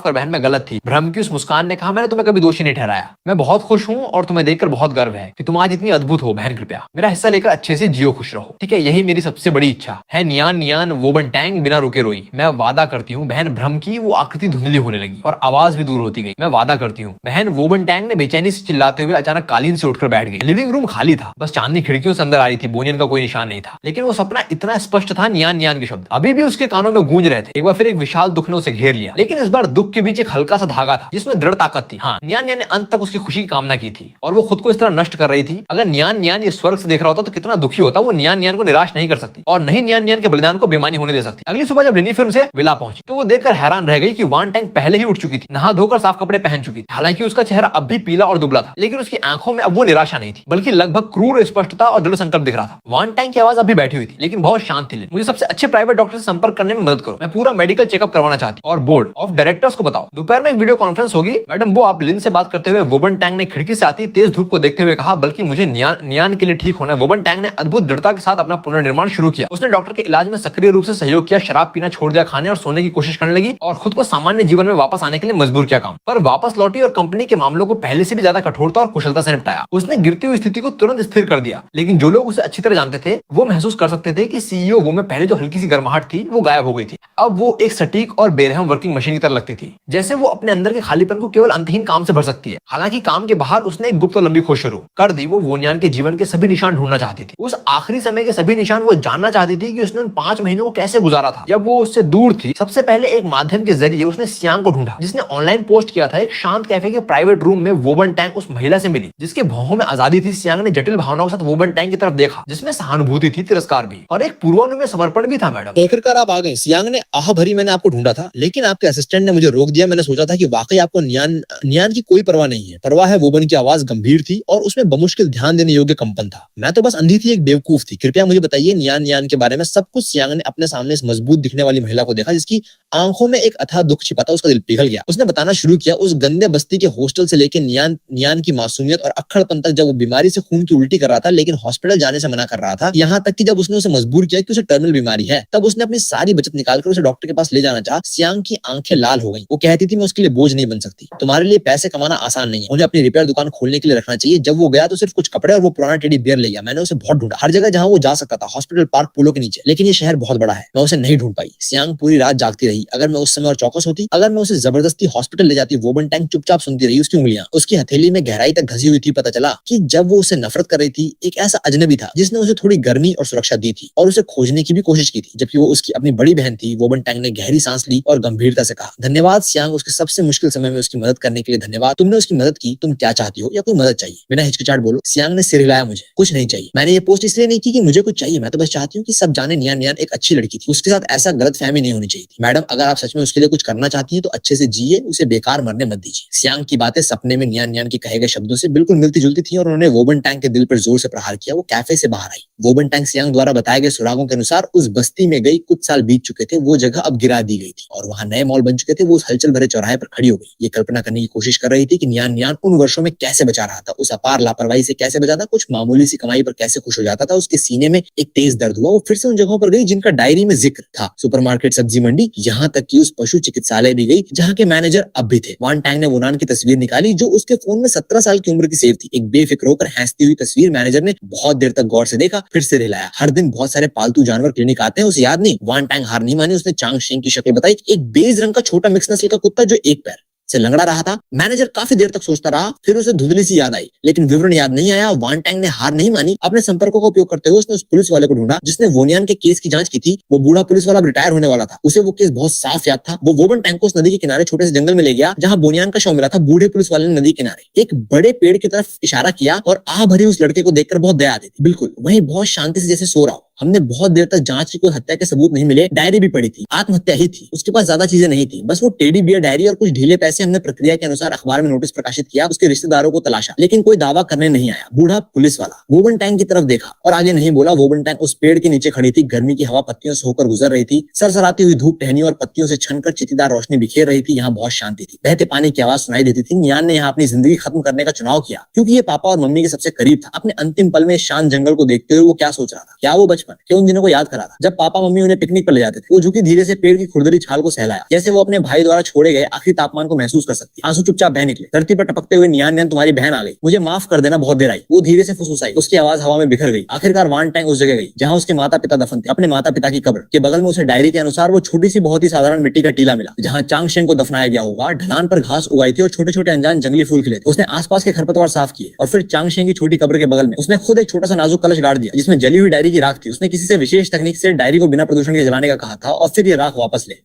कर बहन, मैं गलत थी। भ्रम की उस मुस्कान ने कहा, मैंने तुम्हें कभी दोषी नहीं ठहराया। मैं बहुत खुश हूँ और तुम्हें देखकर बहुत गर्व है कि तुम आज इतनी अद्भुत हो। बहन कृपया मेरा हिस्सा लेकर अच्छे से जियो, खुश रहो, ठीक है? यही मेरी सबसे बड़ी इच्छा है। नियान नियान वोबन टैंग बिना रुके रोई। मैं वादा करती हूँ बहन। भ्रम की वो आकृति धुंधली होने लगी और आवाज भी दूर होती गई। मैं वादा करती हूँ बहन। वोबन टैंग ने बेचैनी से चिल्लाते हुए अचानक कालीन से उठकर बैठ गई। लिविंग रूम खाली था, बस चांदनी खिड़कियों से अंदर आ रही थी। बोनियन का कोई निशान नहीं था, लेकिन वो सपना इतना स्पष्ट था, नियान नियान के शब्द अभी भी उसके कानों में गूंज रहे थे। एक बार फिर एक विशाल दुख ने उसे घेर लिया, लेकिन इस बार दुख के बीच एक हल्का सा धागा था जिसमें दृढ़ ताकत थी। हाँ, नियान नियान ने अंत तक उसकी खुशी की कामना की थी और वो खुद को इस तरह नष्ट कर रही थी। अगर नियान नियान ये स्वर्ग से देख रहा होता तो कितना दुखी होता। वो नियान नियान को निराश नहीं कर सकती और नहीं नियान नियान के बलिदान को बेमानी होने दे सकती। अगली सुबह जब रिनी फिल्म से विला पहुंची तो वो देखकर हैरान रह गई कि वान टैंक पहले ही उठ चुकी थी, नहा धोकर साफ कपड़े पहन चुकी थी। हालांकि उसका चेहरा अब भी पीला और दुबला था, लेकिन उसकी आंखों में अब वो निराशा नहीं थी, बल्कि लगभग क्रूर स्पष्टता और दृढ़ संकल्प दिख रहा था। वान टैंक की आवाज अभी बैठी हुई थी, लेकिन बहुत शांत थी। मुझे सबसे अच्छे प्राइवेट डॉक्टर से संपर्क करने में मदद करो, मैं पूरा मेडिकल चेकअप करवाना चाहती हूँ और बोर्ड ऑफ डायरेक्टर्स को बताओ। दोपहर में एक वीडियो कॉन्फ्रेंस होगी मैडम, वो आप लिन से बात करते हुए वोबन टैंक ने खिड़की से आती तेज धूप को देखते हुए कहा, बल्कि मुझे नियान के लिए ठीक होना है। वोबन टैंक ने अद्भुत दृढ़ता के साथ अपना पुनर्निर्माण शुरू किया। उसने डॉक्टर के इलाज में सक्रिय रूप से सहयोग किया, शराब पीना छोड़ दिया, खाने और सोने की कोशिश करने लगी और खुद को सामान्य जीवन में वापस आने के लिए मजबूर किया। काम पर वापस लौटी और कंपनी के मामलों को पहले से भी ज्यादा कठोरता और कुशलता से निपटाया। उसने गिरती हुई स्थिति को तुरंत स्थिर कर दिया, लेकिन जो लोग उसे अच्छी तरह जानते थे वो महसूस कर सकते थे कि सीईओ वो में पहले जो हल्की सी गर्माहट थी वो गायब हो गई थी। अब वो एक सटीक और बेरहम वर्किंग मशीन की तरह लगती थी, जैसे वो अपने अंदर के खालीपन को केवल अंतहीन काम से भर सकती है। हालांकि काम के बाहर उसने एक गुप्त और लंबी खोज शुरू कर दी। वो वोनियान के जीवन के सभी निशान ढूंढना चाहती थी, उस आखिरी समय के सभी निशान। वो जानना चाहती थी कि उसने उन 5 महीनों को कैसे गुजारा था जब वो उससे दूर थी। सबसे पहले एक माध्यम के जरिए उसने सियांग को ढूंढा, जिसने ऑनलाइन पोस्ट किया था। एक शांत कैफे के प्राइवेट रूम में वोबन टैंक उस महिला से मिली जिसके भौहों में आजादी थी। सियांग ने जटिल भावनाओं के साथ वोबन टैंक की तरफ देखा, जिसमें सहानुभूति थी, तिरस्कार भी और एक पूर्वानुमेय समर्पण भी था। मैडम आखिरकार आप आ गए। सियांग ने आह भरी, मैंने आपको ढूंढा था, लेकिन आपके असिस्टेंट ने मुझे रोक दिया। मैंने सोचा था कि वाकई आपको नियान की कोई परवाह नहीं है। परवाह है। वोबन की आवाज गंभीर थी और उसमें बमुश्किल ध्यान देने योग्य कंपन था। मैं तो बस अंधी थी, एक बेवकूफ थी। कृपया मुझे बताइए नियान के बारे में सब कुछ। सियांग ने अपने सामने इस मजबूत दिखने वाली महिला को देखा जिसकी आंखों में एक अथाह दुख छिपा था। उसका दिल पिघल गया। उसने बताना शुरू किया, उस गंदे बस्ती के हॉस्टल से लेकर नियान की मासूमियत और अक्खड़पन तक, जब वो बीमारी से खून की उल्टी कर रहा था लेकिन हॉस्पिटल जाने से मना कर रहा था। यहाँ तक कि जब उसने उसे मजबूर किया कि उसे टर्मिनल बीमारी है, तब उसने अपनी सारी बचत निकालकर उसे डॉक्टर के पास ले जाना चाहा। सियांग की आंखें लाल हो गई। वो कहती थी, मैं उसके लिए बोझ नहीं बन सकती। तुम्हारे लिए पैसे कमाना आसान नहीं है, मुझे अपनी रिपेयर दुकान खोलने के लिए रखना चाहिए। जब वो गया तो सिर्फ कुछ कपड़े और वो पुराना टेडी बियर ले गया। मैंने उसे बहुत ढूंढा, हर जगह जहाँ वो जा सकता था, हॉस्पिटल, पार्क, पुलों के नीचे, लेकिन ये शहर बहुत बड़ा है, मैं उसे नहीं ढूंढ पाई। सियांग पूरी रात जागती रही। अगर मैं उस समय और चौकस होती, अगर मैं उसे जबरदस्ती हॉस्पिटल ले जाती। वोबन टैंक चुपचाप सुनती रही। उसकी उंगलियां उसकी हथेली में गहराई तक घसी हुई थी। पता चला कि जब वो उससे नफरत कर रही थी, एक ऐसा अजनबी था जिसने उसे थोड़ी गर्मी और सुरक्षा दी थी और उसे खोजने की भी कोशिश की थी, जबकि वो उसकी अपनी बड़ी बहन थी। वोबन टैंक ने गहरी सांस ली और गंभीरता से कहा, धन्यवाद सियांग, उसके सबसे मुश्किल समय में उसकी मदद करने के लिए धन्यवाद। तुमने उसकी मदद की। तुम क्या चाहती हो या कोई मदद चाहिए? बिना हिचकिचाहट बोलो। सियांग ने सिर हिलाया। मुझे कुछ नहीं चाहिए। मैंने ये पोस्ट इसलिए नहीं की कि मुझे कुछ चाहिए, मैं तो बस चाहती हूँ कि सब जाने नियान एक अच्छी लड़की थी। उसके साथ ऐसा गलतफहमी नहीं होनी चाहिए थी। मैडम, अगर आप सच में उसके लिए कुछ करना चाहती हैं तो अच्छे से जिए, उसे बेकार मरने मत दीजिए। सियांग की बातें सपने में नियान के कहे गए शब्दों से बिल्कुल मिलती जुलती थी और उन्होंने वोबन टैंक के दिल पर जोर से प्रहार किया। वो कैफे से बाहर आई। वोबन टैंक सियांग द्वारा बताए गए सुरागों के अनुसार उस बस्ती में गई। कुछ साल बीत चुके थे, वो जगह अब गिरा दी गई थी और वहां नए मॉल बन चुके थे। वो उस हलचल भरे चौराहे पर खड़ी हो गई। ये कल्पना करने की कोशिश कर रही थी कि नियान उन वर्षों में कैसे बचा रहा था, उस अपार लापरवाही से कैसे बचा था, कुछ मामूली सी कमाई पर कैसे खुश हो जाता था। उसके सीने में एक तेज दर्द हुआ। वो फिर से उन जगहों पर गई जिनका डायरी में जिक्र था, सुपरमार्केट, सब्जी मंडी, यहाँ तक कि उस पशु चिकित्सालय भी गई जहाँ के मैनेजर अब भी थे। वान टैंग ने वोनान की तस्वीर निकाली जो उसके फोन में 17 साल की उम्र की सेव थी। एक बेफिक्र होकर हंसती हुई तस्वीर। मैनेजर ने बहुत देर तक गौर से देखा, फिर से हिलाया। हर दिन बहुत सारे पालतू जानवर क्लिनिक आते हैं, उसे याद नहीं? वान टैंग हार नहीं मानी, उसने चांग शेंग की शक्ल बताई। एक बेज रंग का छोटा मिक्स नस्ल का कुत्ता जो एक पैर से लंगड़ा रहा था। मैनेजर काफी देर तक सोचता रहा, फिर उसे धुंधली सी याद आई, लेकिन विवरण याद नहीं आया। वान टैंग ने हार नहीं मानी। अपने संपर्कों का उपयोग करते हुए उसने उस पुलिस वाले को ढूंढा जिसने वोनियान के केस की जांच की थी। वो बूढ़ा पुलिस वाला रिटायर होने वाला था, उसे वो केस बहुत साफ याद था। वो वोबन टैंग को उस नदी के किनारे छोटे से जंगल में ले गया जहां बोनियान का शव मिला था। बूढ़े पुलिस वाले ने नदी किनारे एक बड़े पेड़ की तरफ इशारा किया और आह भरी उस लड़के को देखकर बहुत दया आती थी। बिल्कुल वहीं बहुत शांति से जैसे सो रहा हो। हमने बहुत देर तक जांच की कोई हत्या के सबूत नहीं मिले। डायरी भी पड़ी थी, आत्महत्या ही थी। उसके पास ज्यादा चीजें नहीं थी, बस वो टेडी बियर डायरी और कुछ ढीले पैसे। हमने प्रक्रिया के अनुसार अखबार में नोटिस प्रकाशित किया, उसके रिश्तेदारों को तलाशा, लेकिन कोई दावा करने नहीं आया। बूढ़ा पुलिस वाला वोबन टैंग की तरफ देखा और आगे नहीं बोला। वोबन टैंग उस पेड़ के नीचे खड़ी थी। गर्मी की हवा पत्तियों से होकर गुजर रही थी। सरसराती हुई धूप टहनी और पत्तियों से छनकर चित्तीदार रोशनी बिखेर रही थी। यहाँ बहुत शांति थी। बहते पानी की आवाज सुनाई देती थी। नियान ने यहाँ अपनी जिंदगी खत्म करने का चुनाव किया क्योंकि ये पापा और मम्मी के सबसे करीब था। अपने अंतिम पल में शांत जंगल को देखते हुए वो क्या सोच रहा था? क्या वो बचपन के उन दिनों को याद करा था जब पापा मम्मी उन्हें पिकनिक पर ले जाते थे? वो झुकी धीरे से पेड़ की खुरदरी छाल को सहलाया, जैसे वो अपने भाई द्वारा छोड़े गए आखिरी तापमान को महसूस कर सकती। आंसू चुपचाप बह निकले। धरती पर टपकते हुए नियान ने, तुम्हारी बहन आ गई, मुझे माफ कर देना, बहुत देर आई। वो धीरे से फुसफुसाई। उसकी आवाज हवा में बिखर गई। आखिरकार वान टैंग उस जगह गई जहां उसके माता पिता दफन थे। अपने माता पिता की कब्र के बगल में उसे डायरी के अनुसार वो छोटी सी बहुत ही साधारण मिट्टी का टीला मिला जहां चांग शेंग को दफनाया गया होगा। ढलान पर घास उगाई थी और छोटे छोटे अनजान जंगली फूल खिले थे। उसने आसपास के खरपतवार साफ किए और फिर चांग शेंग की छोटी कब्र के बगल में उसने खुद एक छोटा सा नाजुक कलश गाड़ दिया जिसमें जली हुई डायरी की राख थी। उसने किसी से विशेष तकनीक से डायरी को बिना प्रदूषण के जलाने का कहा था और फिर ये राख वापस ले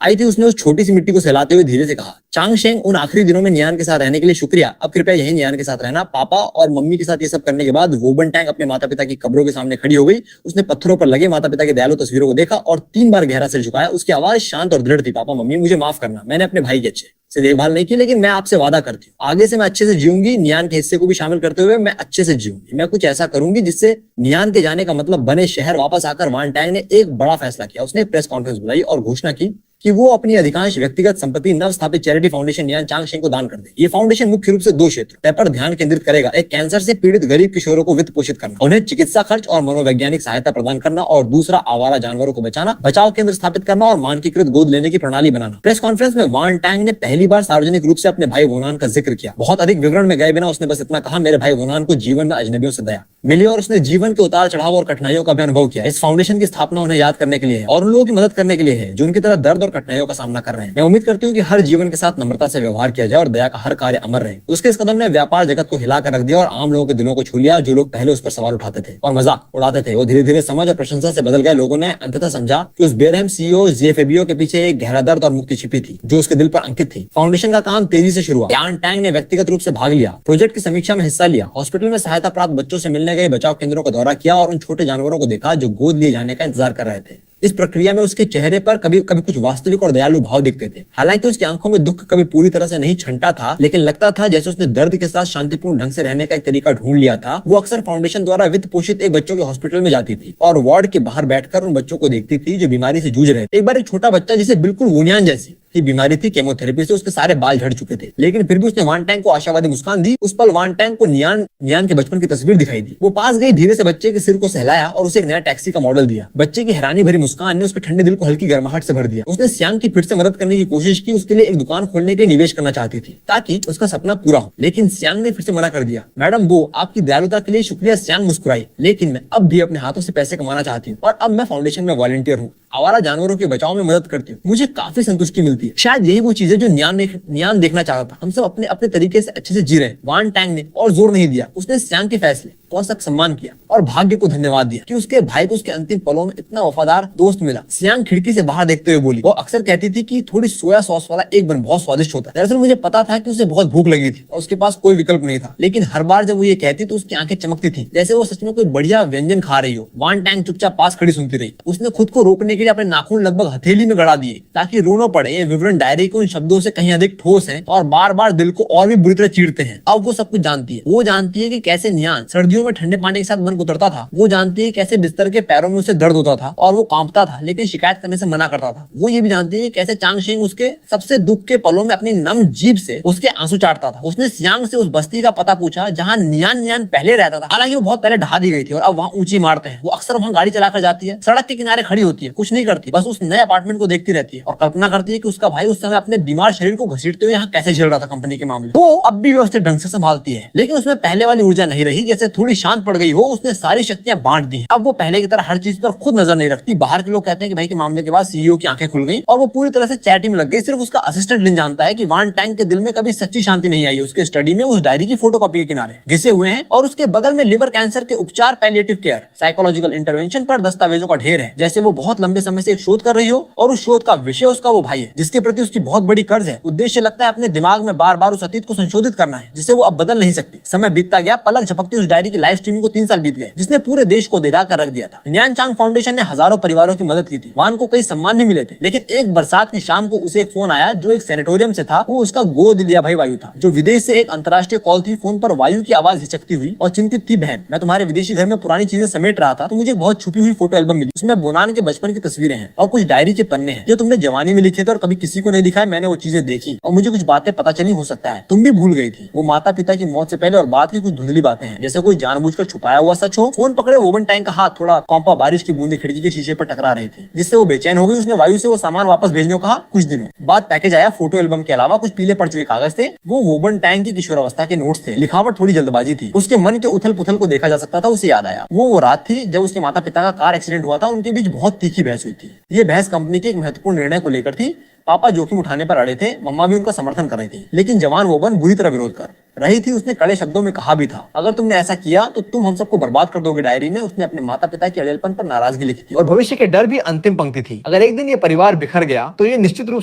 आई थी। उसने उस छोटी सी मिट्टी को सहलाते हुए धीरे से कहा, चांग शेंग, उन आखिरी दिनों में नियान के साथ रहने के लिए शुक्रिया। अब कृपया यही नियान के साथ रहना। पापा और मम्मी के साथ ये सब करने के बाद वोबन टैंग अपने माता पिता की कब्रों के सामने खड़ी हो गई। उसने पत्थरों पर लगे माता पिता की दयालु तस्वीरों को देखा और 3 बार गहरा सिर झुकाया। उसकी आवाज शांत और दृढ़ थी, पापा मम्मी, मुझे माफ करना। मैंने अपने भाई की अच्छे से देखभाल नहीं की, लेकिन मैं आपसे वादा करती हूँ आगे से मैं अच्छे से जीऊंगी। नियान के हिस्से को भी शामिल करते हुए मैं अच्छे से जीऊंगी। मैं कुछ ऐसा करूंगी जिससे नियान के जाने का मतलब बने। शहर वापस आकर वान टैंग ने एक बड़ा फैसला किया। उसने एक प्रेस कॉन्फ्रेंस बुलाई और घोषणा की कि वो अपनी अधिकांश व्यक्तिगत संपत्ति नव स्थापित चैरिटी फाउंडेशन नियान चांग शेंग को दान कर दे। ये फाउंडेशन मुख्य रूप से 2 क्षेत्रों पर ध्यान केंद्रित करेगा। एक, कैंसर से पीड़ित गरीब किशोरों को वित्त पोषित करना, उन्हें चिकित्सा खर्च और मनोवैज्ञानिक सहायता प्रदान करना, और दूसरा, आवारा जानवरों को बचाना, बचाव केंद्र स्थापित करना और मानकीकृत गोद लेने की प्रणाली बनाना। प्रेस कॉन्फ्रेंस में वान टैंग ने पहली बार सार्वजनिक रूप से अपने भाई वोनान का जिक्र किया। बहुत अधिक विवरण में गए बिना उसने बस इतना कहा, मेरे भाई वोनान को जीवन में अजनबियों से दया मिली और उसने जीवन के उतार चढ़ाव और कठिनाइयों का भी अनुभव किया। इस फाउंडेशन की स्थापना उन्हें याद करने के लिए है और उन लोगों की मदद करने के लिए है जो उनकी तरह दर्द और कठिनाइयों का सामना कर रहे हैं। मैं उम्मीद करती हूँ कि हर जीवन के साथ नम्रता से व्यवहार किया जाए और दया का हर कार्य अमर रहे। उसके इस कदम ने व्यापार जगत को हिलाकर रख दिया और आम लोगों के दिलों को छू लिया। जो लोग पहले उस पर सवाल उठाते थे और मजाक उड़ाते थे, वो धीरे धीरे समझ और प्रशंसा से बदल गए। लोगों ने अंततः समझा कि उस बेरहम सीईओ जेफेबियो के पीछे एक गहरा दर्द और मुक्ति छिपी थी जो उसके दिल पर अंकित थी। फाउंडेशन का काम तेजी से शुरू हुआ। यान टैंग ने व्यक्तिगत रूप से भाग लिया, प्रोजेक्ट की समीक्षा में हिस्सा लिया, हॉस्पिटल में सहायता प्राप्त बच्चों से मिलने गए, बचाव केंद्रों का दौरा किया और उन छोटे जानवरों को देखा जो गोद लिए जाने का इंतजार कर रहे थे। इस प्रक्रिया में उसके चेहरे पर कभी कभी कुछ वास्तविक और दयालु भाव दिखते थे। हालांकि उसकी आंखों में दुख कभी पूरी तरह से नहीं छंटा था, लेकिन लगता था जैसे उसने दर्द के साथ शांतिपूर्ण ढंग से रहने का एक तरीका ढूंढ लिया था। वो अक्सर फाउंडेशन द्वारा वित्त पोषित एक बच्चों के हॉस्पिटल में जाती थी और वार्ड के बाहर बैठकर उन बच्चों को देखती थी जो बीमारी से जूझ रहे थे। एक बार एक छोटा बच्चा जिसे बिल्कुल वोनियान जैसी की बीमारी थी, केमोथेरेपी से उसके सारे बाल झड़ चुके थे, लेकिन फिर भी उसने वान टैंग को आशावादी मुस्कान दी। उस पल वान टैंग को नियान के बचपन की तस्वीर दिखाई दी। वो पास गई, धीरे से बच्चे के सिर को सहलाया और उसे एक नया टैक्सी का मॉडल दिया। बच्चे की हैरानी भरी मुस्कान ने उसके ठंडे दिल को हल्की गर्माहट से भर दिया। उसने सियांग की फिर से मदद करने की कोशिश की। उसके लिए एक दुकान खोलने के लिए निवेश करना चाहती थी ताकि उसका सपना पूरा हो, लेकिन सियांग ने फिर से मना कर दिया। मैडम वो, आपकी दयालुता के लिए शुक्रिया। सियांग मुस्कुराई, लेकिन मैं अब भी अपने हाथों से पैसे कमाना चाहती हूँ और अब मैं फाउंडेशन में वॉलंटियर हूँ, आवारा जानवरों के बचाव में मदद करती हूँ। मुझे काफी संतुष्टि मिलती है। शायद यही वो चीजें जो नियान देखना चाहता था। हम सब अपने अपने तरीके से अच्छे से जी रहे हैं। वान टैंग ने और जोर नहीं दिया। उसने सियांग के फैसले को सख्त सम्मान किया और भाग्य को धन्यवाद दिया कि उसके भाई को उसके अंतिम पलों में इतना वफादार दोस्त मिला। सियांग खिड़की से बाहर देखते हुए बोली, वो अक्सर कहती थी कि थोड़ी सोया सॉस वाला एक बन बहुत स्वादिष्ट होता है। दरअसल मुझे पता था कि उसे बहुत भूख लगी थी और उसके पास कोई विकल्प नहीं था, लेकिन हर बार जब वो ये कहती तो उसकी आंखें चमकती थी जैसे वो सच में कोई बढ़िया व्यंजन खा रही हो। वान टैंग चुपचाप पास खड़ी सुनती रही। उसने खुद को रोकने के लिए अपने नाखून लगभग हथेली में गड़ा दिए ताकि रोना पड़े। ये विवरण डायरी के उन शब्दों से कहीं अधिक ठोस है और बार बार दिल को और भी बुरी तरह चीरते हैं। अब वो सब कुछ जानती है। वो जानती है कि कैसे नियान सर्दियों में ठंडे पानी के साथ मन उतरता था। वो जानती है कैसे बिस्तर के पैरों में उसे दर्द होता था और वो कांपता था लेकिन शिकायत करने से मना करता था। वो ये भी जानती है कैसे चांग शेंग उसके सबसे दुख के पलों में अपनी नम जीभ से उसके आंसू चाटता था। उसने सियांग से उस बस्ती का पता पूछा जहां नियान पहले रहता था। हालांकि वो बहुत पहले ढहा दी गई थी और अब वहाँ ऊंची इमारतें हैं। वो अक्सर वहाँ गाड़ी चलाकर जाती है, सड़क के किनारे खड़ी होती है, कुछ नहीं करती, बस उस नए अपार्टमेंट को देखती रहती है और कल्पना करती है कि उसका भाई उस समय अपने बीमार शरीर को घसीटते हुए यहाँ कैसे झेल रहा था कंपनी के मामले। वो अब भी व्यवस्थित ढंग से संभालती है, लेकिन उसमें पहले वाली ऊर्जा नहीं रही। जैसे थोड़ी थोड़ी शांत पड़ गई हो, उसने सारी शक्तियां बांट दी। अब वो पहले की तरह हर चीज पर खुद नजर नहीं रखती। बाहर के लोग कहते हैं कि भाई के मामले के बाद सीईओ की आंखें खुल गई और वो पूरी तरह से चैटिंग में लग गई। सिर्फ उसका असिस्टेंट लिन जानता है कि वान टैंक के दिल में कभी सच्ची शांति नहीं आई। उसके स्टडी में उस डायरी की फोटोकॉपी के किनारे घिसे हुए हैं और उसके बगल में लिवर कैंसर के उपचार, पैलिएटिव केयर, साइकोलॉजिकल इंटरवेंशन पर दस्तावेजों का ढेर है। जैसे वो बहुत लंबे समय से एक शोध कर रही हो और उस शोध का विषय उसका वो भाई है जिसके प्रति उसकी बहुत बड़ी कर्ज है। उद्देश्य लगता है अपने दिमाग में बार बार उस अतीत को संशोधित करना है जिसे वो अब बदल नहीं सकती। समय बीतता गया, पलक झपकती उस डायरी की लाइव स्ट्रीमिंग को 3 साल बीत गए जिसने पूरे देश को दिखा कर रख दिया था। न्यान चांग फाउंडेशन ने हजारों परिवारों की मदद की थी। वान को कई सम्मान भी मिले थे, लेकिन एक बरसात की शाम को उसे एक फोन आया जो एक सैनिटोरियम से था। वो उसका गोद लिया भाई वायु था जो विदेश से एक अंतर्राष्ट्रीय कॉल थी। फोन पर वायु की आवाज हिचकती हुई और चिंतित थी। बहन, मैं तुम्हारे विदेशी घर में पुरानी चीजें समेट रहा था तो मुझे बहुत छुपी हुई फोटो एल्बम मिली। उसमें बोनान के बचपन की तस्वीरें हैं और कुछ डायरी के पन्ने हैं जो तुमने जवानी में लिखे थे और कभी किसी को नहीं दिखाए। मैंने वो चीजें देखी और मुझे कुछ बातें पता चली। हो सकता है तुम भी भूल गई थी। वो माता पिता की मौत से पहले और बाद की कुछ धुंधली बातें हैं, जैसे कोई जानबूझकर छुपाया हुआ सच हो। फोन पकड़े वोबन टैंक का हाथ थोड़ा कौंपा बारिश की बूंदें खिड़की के शीशे पर टकरा रही थी जिससे वो बेचैन हो गई। उसने वायु से वो सामान वापस भेजने को कहा। कुछ दिनों बाद पैकेज आया। फोटो एल्बम के अलावा कुछ पीले पड़ चुके कागज थे। वो वोबन टैंक की किशोरावस्था के नोट्स थे। लिखावट थोड़ी जल्दबाजी थी। उसके मन के उथल पुथल को देखा जा सकता था। उसे याद आया वो रात थी जब उसके माता पिता का कार एक्सीडेंट हुआ था। उनके बीच बहुत तीखी बहस हुई थी। ये बहस कंपनी के एक महत्वपूर्ण निर्णय को लेकर थी। पापा जोखिम उठाने पर अड़े थे, मम्मा भी उनका समर्थन कर रही थी, लेकिन जवान वोबन बुरी तरह विरोध कर रही थी। उसने कड़े शब्दों में कहा भी था, अगर तुमने ऐसा किया तो तुम हम सबको बर्बाद कर दोगे। डायरी में उसने अपने माता पिता के अड़ेलपन पर नाराजगी लिखी थी और भविष्य के डर भी अंतिम पंक्ति थी। अगर एक दिन ये परिवार बिखर गया तो ये निश्चित रूप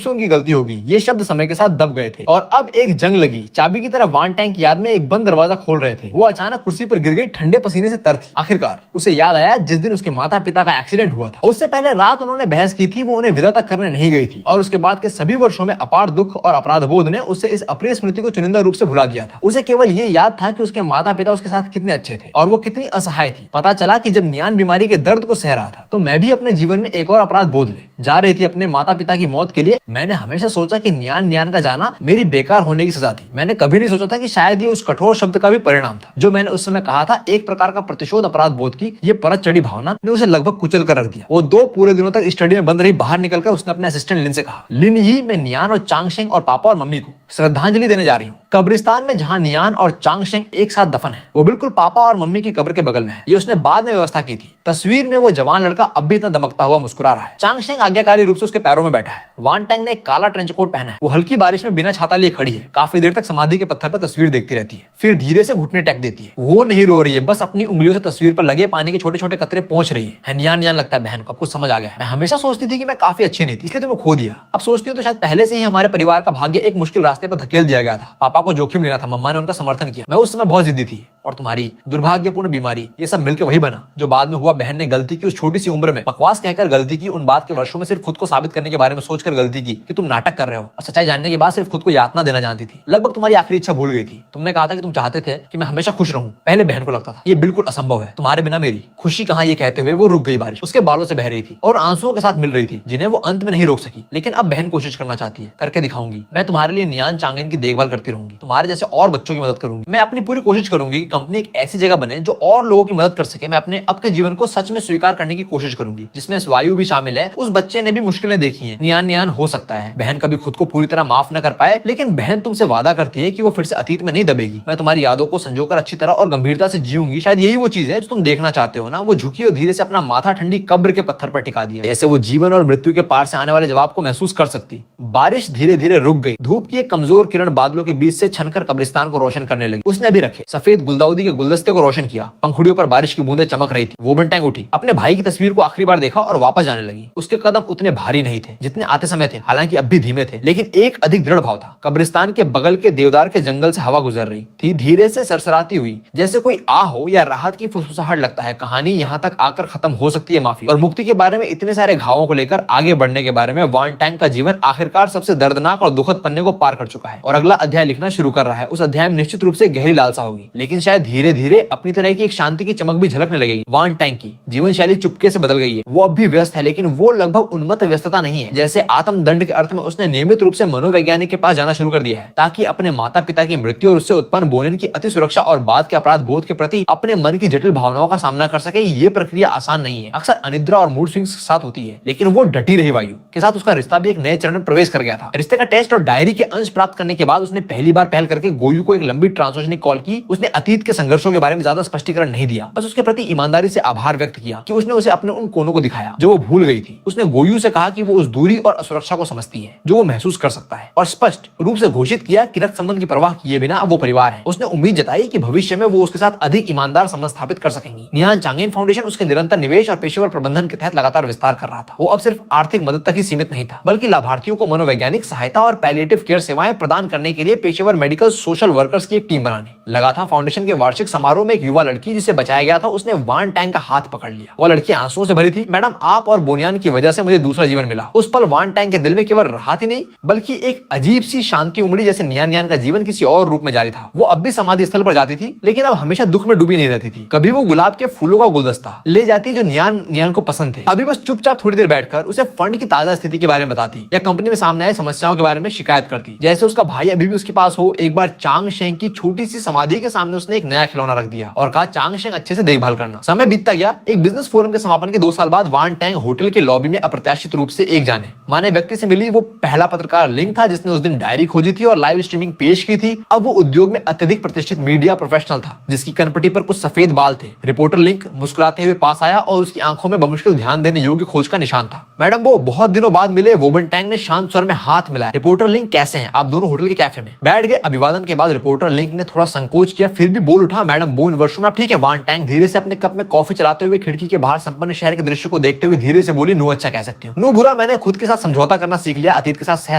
से उनकी गलती होगी। ये शब्द समय के साथ दब गए थे और अब एक जंग लगी। चाबी की तरह वान टैंक याद में एक बंद दरवाजा खोल रहे थे। वो अचानक कुर्सी पर गिर गई, ठंडे पसीने से तर थी। आखिरकार उसे याद आया जिस दिन उसके माता पिता का एक्सीडेंट हुआ था। उससे पहले रात उन्होंने बहस की थी। वो उन्हें विदा तक करने नहीं गई थी और उसके बाद के सभी वर्षों में अपार दुख और अपराध बोध ने उसे इस अप्रिय स्मृति को चुनिंदा रूप से भुला दिया था। उसे केवल ये याद था कि उसके माता पिता उसके साथ कितने अच्छे थे और वो कितनी असहाय थी। पता चला कि जब नियान बीमारी के दर्द को सह रहा था तो मैं भी अपने जीवन में एक और अपराध बोध ले जा रही थी अपने माता पिता की मौत के लिए। मैंने हमेशा सोचा कि नियान का जाना मेरी बेकार होने की सजा थी। मैंने कभी नहीं सोचा था कि शायद ये उस कठोर शब्द का भी परिणाम था जो मैंने उस समय कहा था। एक प्रकार का प्रतिशोध अपराध बोध की ये परत चढ़ी भावना ने उसे लगभग कुचल कर रख दिया। वो 2 पूरे दिनों तक स्टडी में बंद रही। बाहर निकलकर उसने अपने असिस्टेंट लिन से कहा, लिन ही, मैं नियान और चांगशेंग और पापा और मम्मी को श्रद्धांजलि देने जा रही हूँ। कब्रिस्तान में जहाँ नियान और चांगशेंग एक साथ दफन है वो बिल्कुल पापा और मम्मी की कब्र के बगल में है। ये उसने बाद में व्यवस्था की थी। तस्वीर में वो जवान लड़का अब भी इतना दमकता हुआ मुस्कुरा रहा है। चांगशेंग आज्ञाकारी रूप से उसके पैरों में बैठा है। वान टैंग ने एक काला ट्रेंच कोट पहना है। वो हल्की बारिश में बिना छाता लिए खड़ी है। काफी देर तक समाधि के पत्थर पर तस्वीर देखती रहती है, फिर धीरे से घुटने टेक देती है। वो नहीं रो रही है, बस अपनी उंगलियों से तस्वीर पर लगे पानी के छोटे छोटे कतरे पहुंच रही है। नियान लगता है बहन को अब कुछ समझ आ गया है। मैं हमेशा सोचती थी कि मैं काफी अच्छी नहीं थी इसलिए तुम्हें खो दिया। अब सोचती हूँ तो शायद पहले से ही हमारे परिवार का भाग्य एक मुश्किल रास्ते पर धकेल दिया गया था। पापा को जोखिम लेना था, मम्मा ने उनका समर्थन किया। मैं उस समय बहुत जिद्दी थी और तुम्हारी दुर्भाग्यपूर्ण बीमारी ये सब मिलकर वही बना जो बाद में हुआ। बहन ने गलती की, उस छोटी सी उम्र में बकवास कहकर गलती की। उन बात के वर्षों में सिर्फ खुद को साबित करने के बारे में सोचकर गलती की कि तुम नाटक कर रहे हो और सच्चाई जानने के बाद सिर्फ खुद को यातना देना जानती थी। लगभग तुम्हारी आखिरी इच्छा भूल गई थी। तुमने कहा था कि तुम चाहते थे कि मैं हमेशा खुश रहूं। पहले बहन को लगता था ये बिल्कुल असंभव है, तुम्हारे बिना मेरी खुशी कहाँ। ये कहते हुए वो रुक गई। बारिश उसके बालों से बह रही थी और आंसुओं के साथ मिल रही थी जिन्हें वो अंत में नहीं रोक सकी। लेकिन अब बहन कोशिश करना चाहती है। करके दिखाऊंगी। मैं तुम्हारे लिए नियान चांगेन की देखभाल करती रहूंगी, तुम्हारे जैसे और बच्चों की मदद करूंगी। मैं अपनी पूरी कोशिश करूंगी कि कंपनी एक ऐसी जगह बने जो और लोगों की मदद कर सके। मैं अपने अब के जीवन को सच में स्वीकार करने की कोशिश करूंगी जिसमें वायु भी शामिल है। उस बच्चे ने भी मुश्किलें देखी हैं। नियान हो सकता है बहन कभी खुद को पूरी तरह माफ न कर पाए, लेकिन बहन तुमसे वादा करती है कि वो फिर से अतीत में नहीं दबेगी। मैं तुम्हारी यादों को संजोकर अच्छी तरह और गंभीरता से जीऊंगी। शायद यही वो चीज है जो तुम देखना चाहते हो ना। वो झुकी और धीरे से अपना माथा ठंडी कब्र के पत्थर पर टिका दिया, जैसे वो जीवन और मृत्यु के पार से आने वाले जवाब को महसूस कर सकती। बारिश धीरे धीरे रुक गई। धूप की एक कमजोर किरण बादलों के बीच से छनकर कब्रिस्तान को रोशन करने लगी। उसने भी रखे सफेद गुलदाउदी के गुलदस्ते को रोशन किया। पंखुड़ियों पर बारिश की बूंदें चमक रही थी। वोबन टैंग उठी, अपने भाई की तस्वीर को आखिरी बार देखा और वापस जाने लगी। उसके कदम उतने भारी नहीं थे जितने आते समय थे, हालांकि अब भी धीमे थे, लेकिन एक अधिक दृढ़ भाव था। कब्रिस्तान के बगल के देवदार के जंगल से हवा गुजर रही थी, धीरे से सरसराती हुई, जैसे कोई आ हो या राहत की फुसफुसाहट। लगता है कहानी यहाँ तक आकर खत्म हो सकती है। माफी और मुक्ति के बारे में इतने सारे घावों को लेकर आगे बढ़ने के बारे में वान टैंग का जीवन आखिरकार सबसे दर्दनाक और दुखद पन्ने को पार कर चुका है और अगला अध्याय लिखना शुरू कर रहा है। उस अध्याय में निश्चित रूप से गहरी लालसा होगी, लेकिन शायद धीरे धीरे अपनी तरह की एक शांति की चमक भी झलकने लगेगी। वान टैंग की जीवन शैली चुपके से बदल गई है। वो अब भी व्यस्त है, लेकिन वो लगभग उन्मत्त व्यस्तता नहीं है। जैसे आत्मदंड के अर्थ में उसने नियमित रूप से मनोवैज्ञानिक के पास जाना शुरू कर दिया है ताकि अपने माता पिता की मृत्यु और उससे उत्पन्न बोनेन की अति सुरक्षा और बाद के अपराध बोध के प्रति अपने मन की जटिल भावनाओं का सामना कर सके। ये प्रक्रिया आसान नहीं है, अक्सर अनिद्रा और मूड स्विंग्स के साथ होती है, लेकिन वो डटी रही। वायु के साथ उसका रिश्ता भी एक नए चरण में प्रवेश कर गया था। रिश्ते का टेस्ट और डायरी के अंश प्राप्त करने के बाद उसने पहली बार पहल करके गोयू को एक लंबी ट्रांसोशनिक कॉल की। उसने अतीत अतीत के संघर्षों के बारे में ज्यादा स्पष्टीकरण नहीं दिया, बस उसके प्रति ईमानदारी से आभार व्यक्त किया कि उसने उसे अपने उन कोनों को दिखाया जो वो भूल गई थी। उसने गोयू से कहा कि वो उस दूरी और असुरक्षा को समझती है जो वो महसूस कर सकता है, और स्पष्ट रूप से घोषित किया कि रक्त संबंध की परवाह किए बिना अब वो परिवार है। उसने उम्मीद जताई कि भविष्य में वो उसके साथ अधिक ईमानदार संबंध स्थापित कर सकेंगी। नियान चांगेन फाउंडेशन उसके निरंतर निवेश और पेशेवर प्रबंधन के तहत लगातार विस्तार कर रहा था। वो अब सिर्फ आर्थिक मदद तक ही सीमित नहीं था, बल्कि लाभार्थियों को मनोवैज्ञानिक सहायता और पैलिएटिव केयर सेवाएं प्रदान करने के लिए पेशेवर मेडिकल सोशल वर्कर्स की एक टीम बनाने लगा था। फाउंडेशन के वार्षिक समारोह में एक युवा लड़की जिसे बचाया गया था, उसने वान टैंग का हाथ पकड़ लिया। वो लड़की आंसुओं से भरी थी। मैडम, आप और बोनियान की वजह से मुझे दूसरा जीवन मिला। उस पल वान टैंग के दिल में केवल राहत ही नहीं बल्कि एक अजीब सी शांति उमड़ी, जैसे नियान नियान का जीवन किसी और रूप में जारी था। वो अब भी समाधि स्थल पर जाती थी, लेकिन अब हमेशा दुख में डूबी नहीं रहती थी। कभी वो गुलाब के फूलों का गुलदस्ता ले जाती जो नियान नियान को पसंद थे, अभी बस चुपचाप थोड़ी देर बैठकर उसे फंड की ताजा स्थिति के बारे में बताती या कंपनी में सामने आए समस्याओं के बारे में शिकायत करती, जैसे उसका भाई अभी भी उसके पास हो। एक बार चांग शेंग की छोटी सी समाधि के सामने उसने एक नया खिलौना रख दिया और कहा, चांग शेंग अच्छे से देखभाल करना। समय बीतता गया। एक बिजनेस फोरम के समापन के 2 साल बाद वान टैंग होटल के लॉबी में अप्रत्याशित रूप से एक जाने माने व्यक्ति से मिली। वो पहला पत्रकार लिंक था जिसने उस दिन डायरी खोजी थी और लाइव स्ट्रीमिंग पेश की थी। अब वो उद्योग में अत्यधिक प्रतिष्ठित मीडिया प्रोफेशनल था जिसकी कनपटी पर कुछ सफेद बाल थे। रिपोर्टर लिंक मुस्कुराते हुए पास आया और उसकी आंखों में बमुश्किल ध्यान देने योग्य खोज का निशान था। मैडम, वो बहुत दिनों बाद मिले। वोबन टैंग ने शांत स्वर में हाथ मिलाया। रिपोर्टर लिंक, कैसे हैं आप दोनों? होटल के कैफे में बैठ गए। अभिवादन के बाद रिपोर्टर लिंक ने थोड़ा संकोच किया, फिर भी बोल उठा, मैडम, वो इन वर्षों में आप ठीक है? वान टैंग धीरे से अपने कप में कॉफी चलाते हुए खिड़की के बाहर संपन्न शहर के दृश्य को देखते हुए धीरे से बोली, नो अच्छा कह सकती हूँ। नो बुरा, मैंने खुद के साथ समझौता करना सीख लिया, अतीत के साथ सह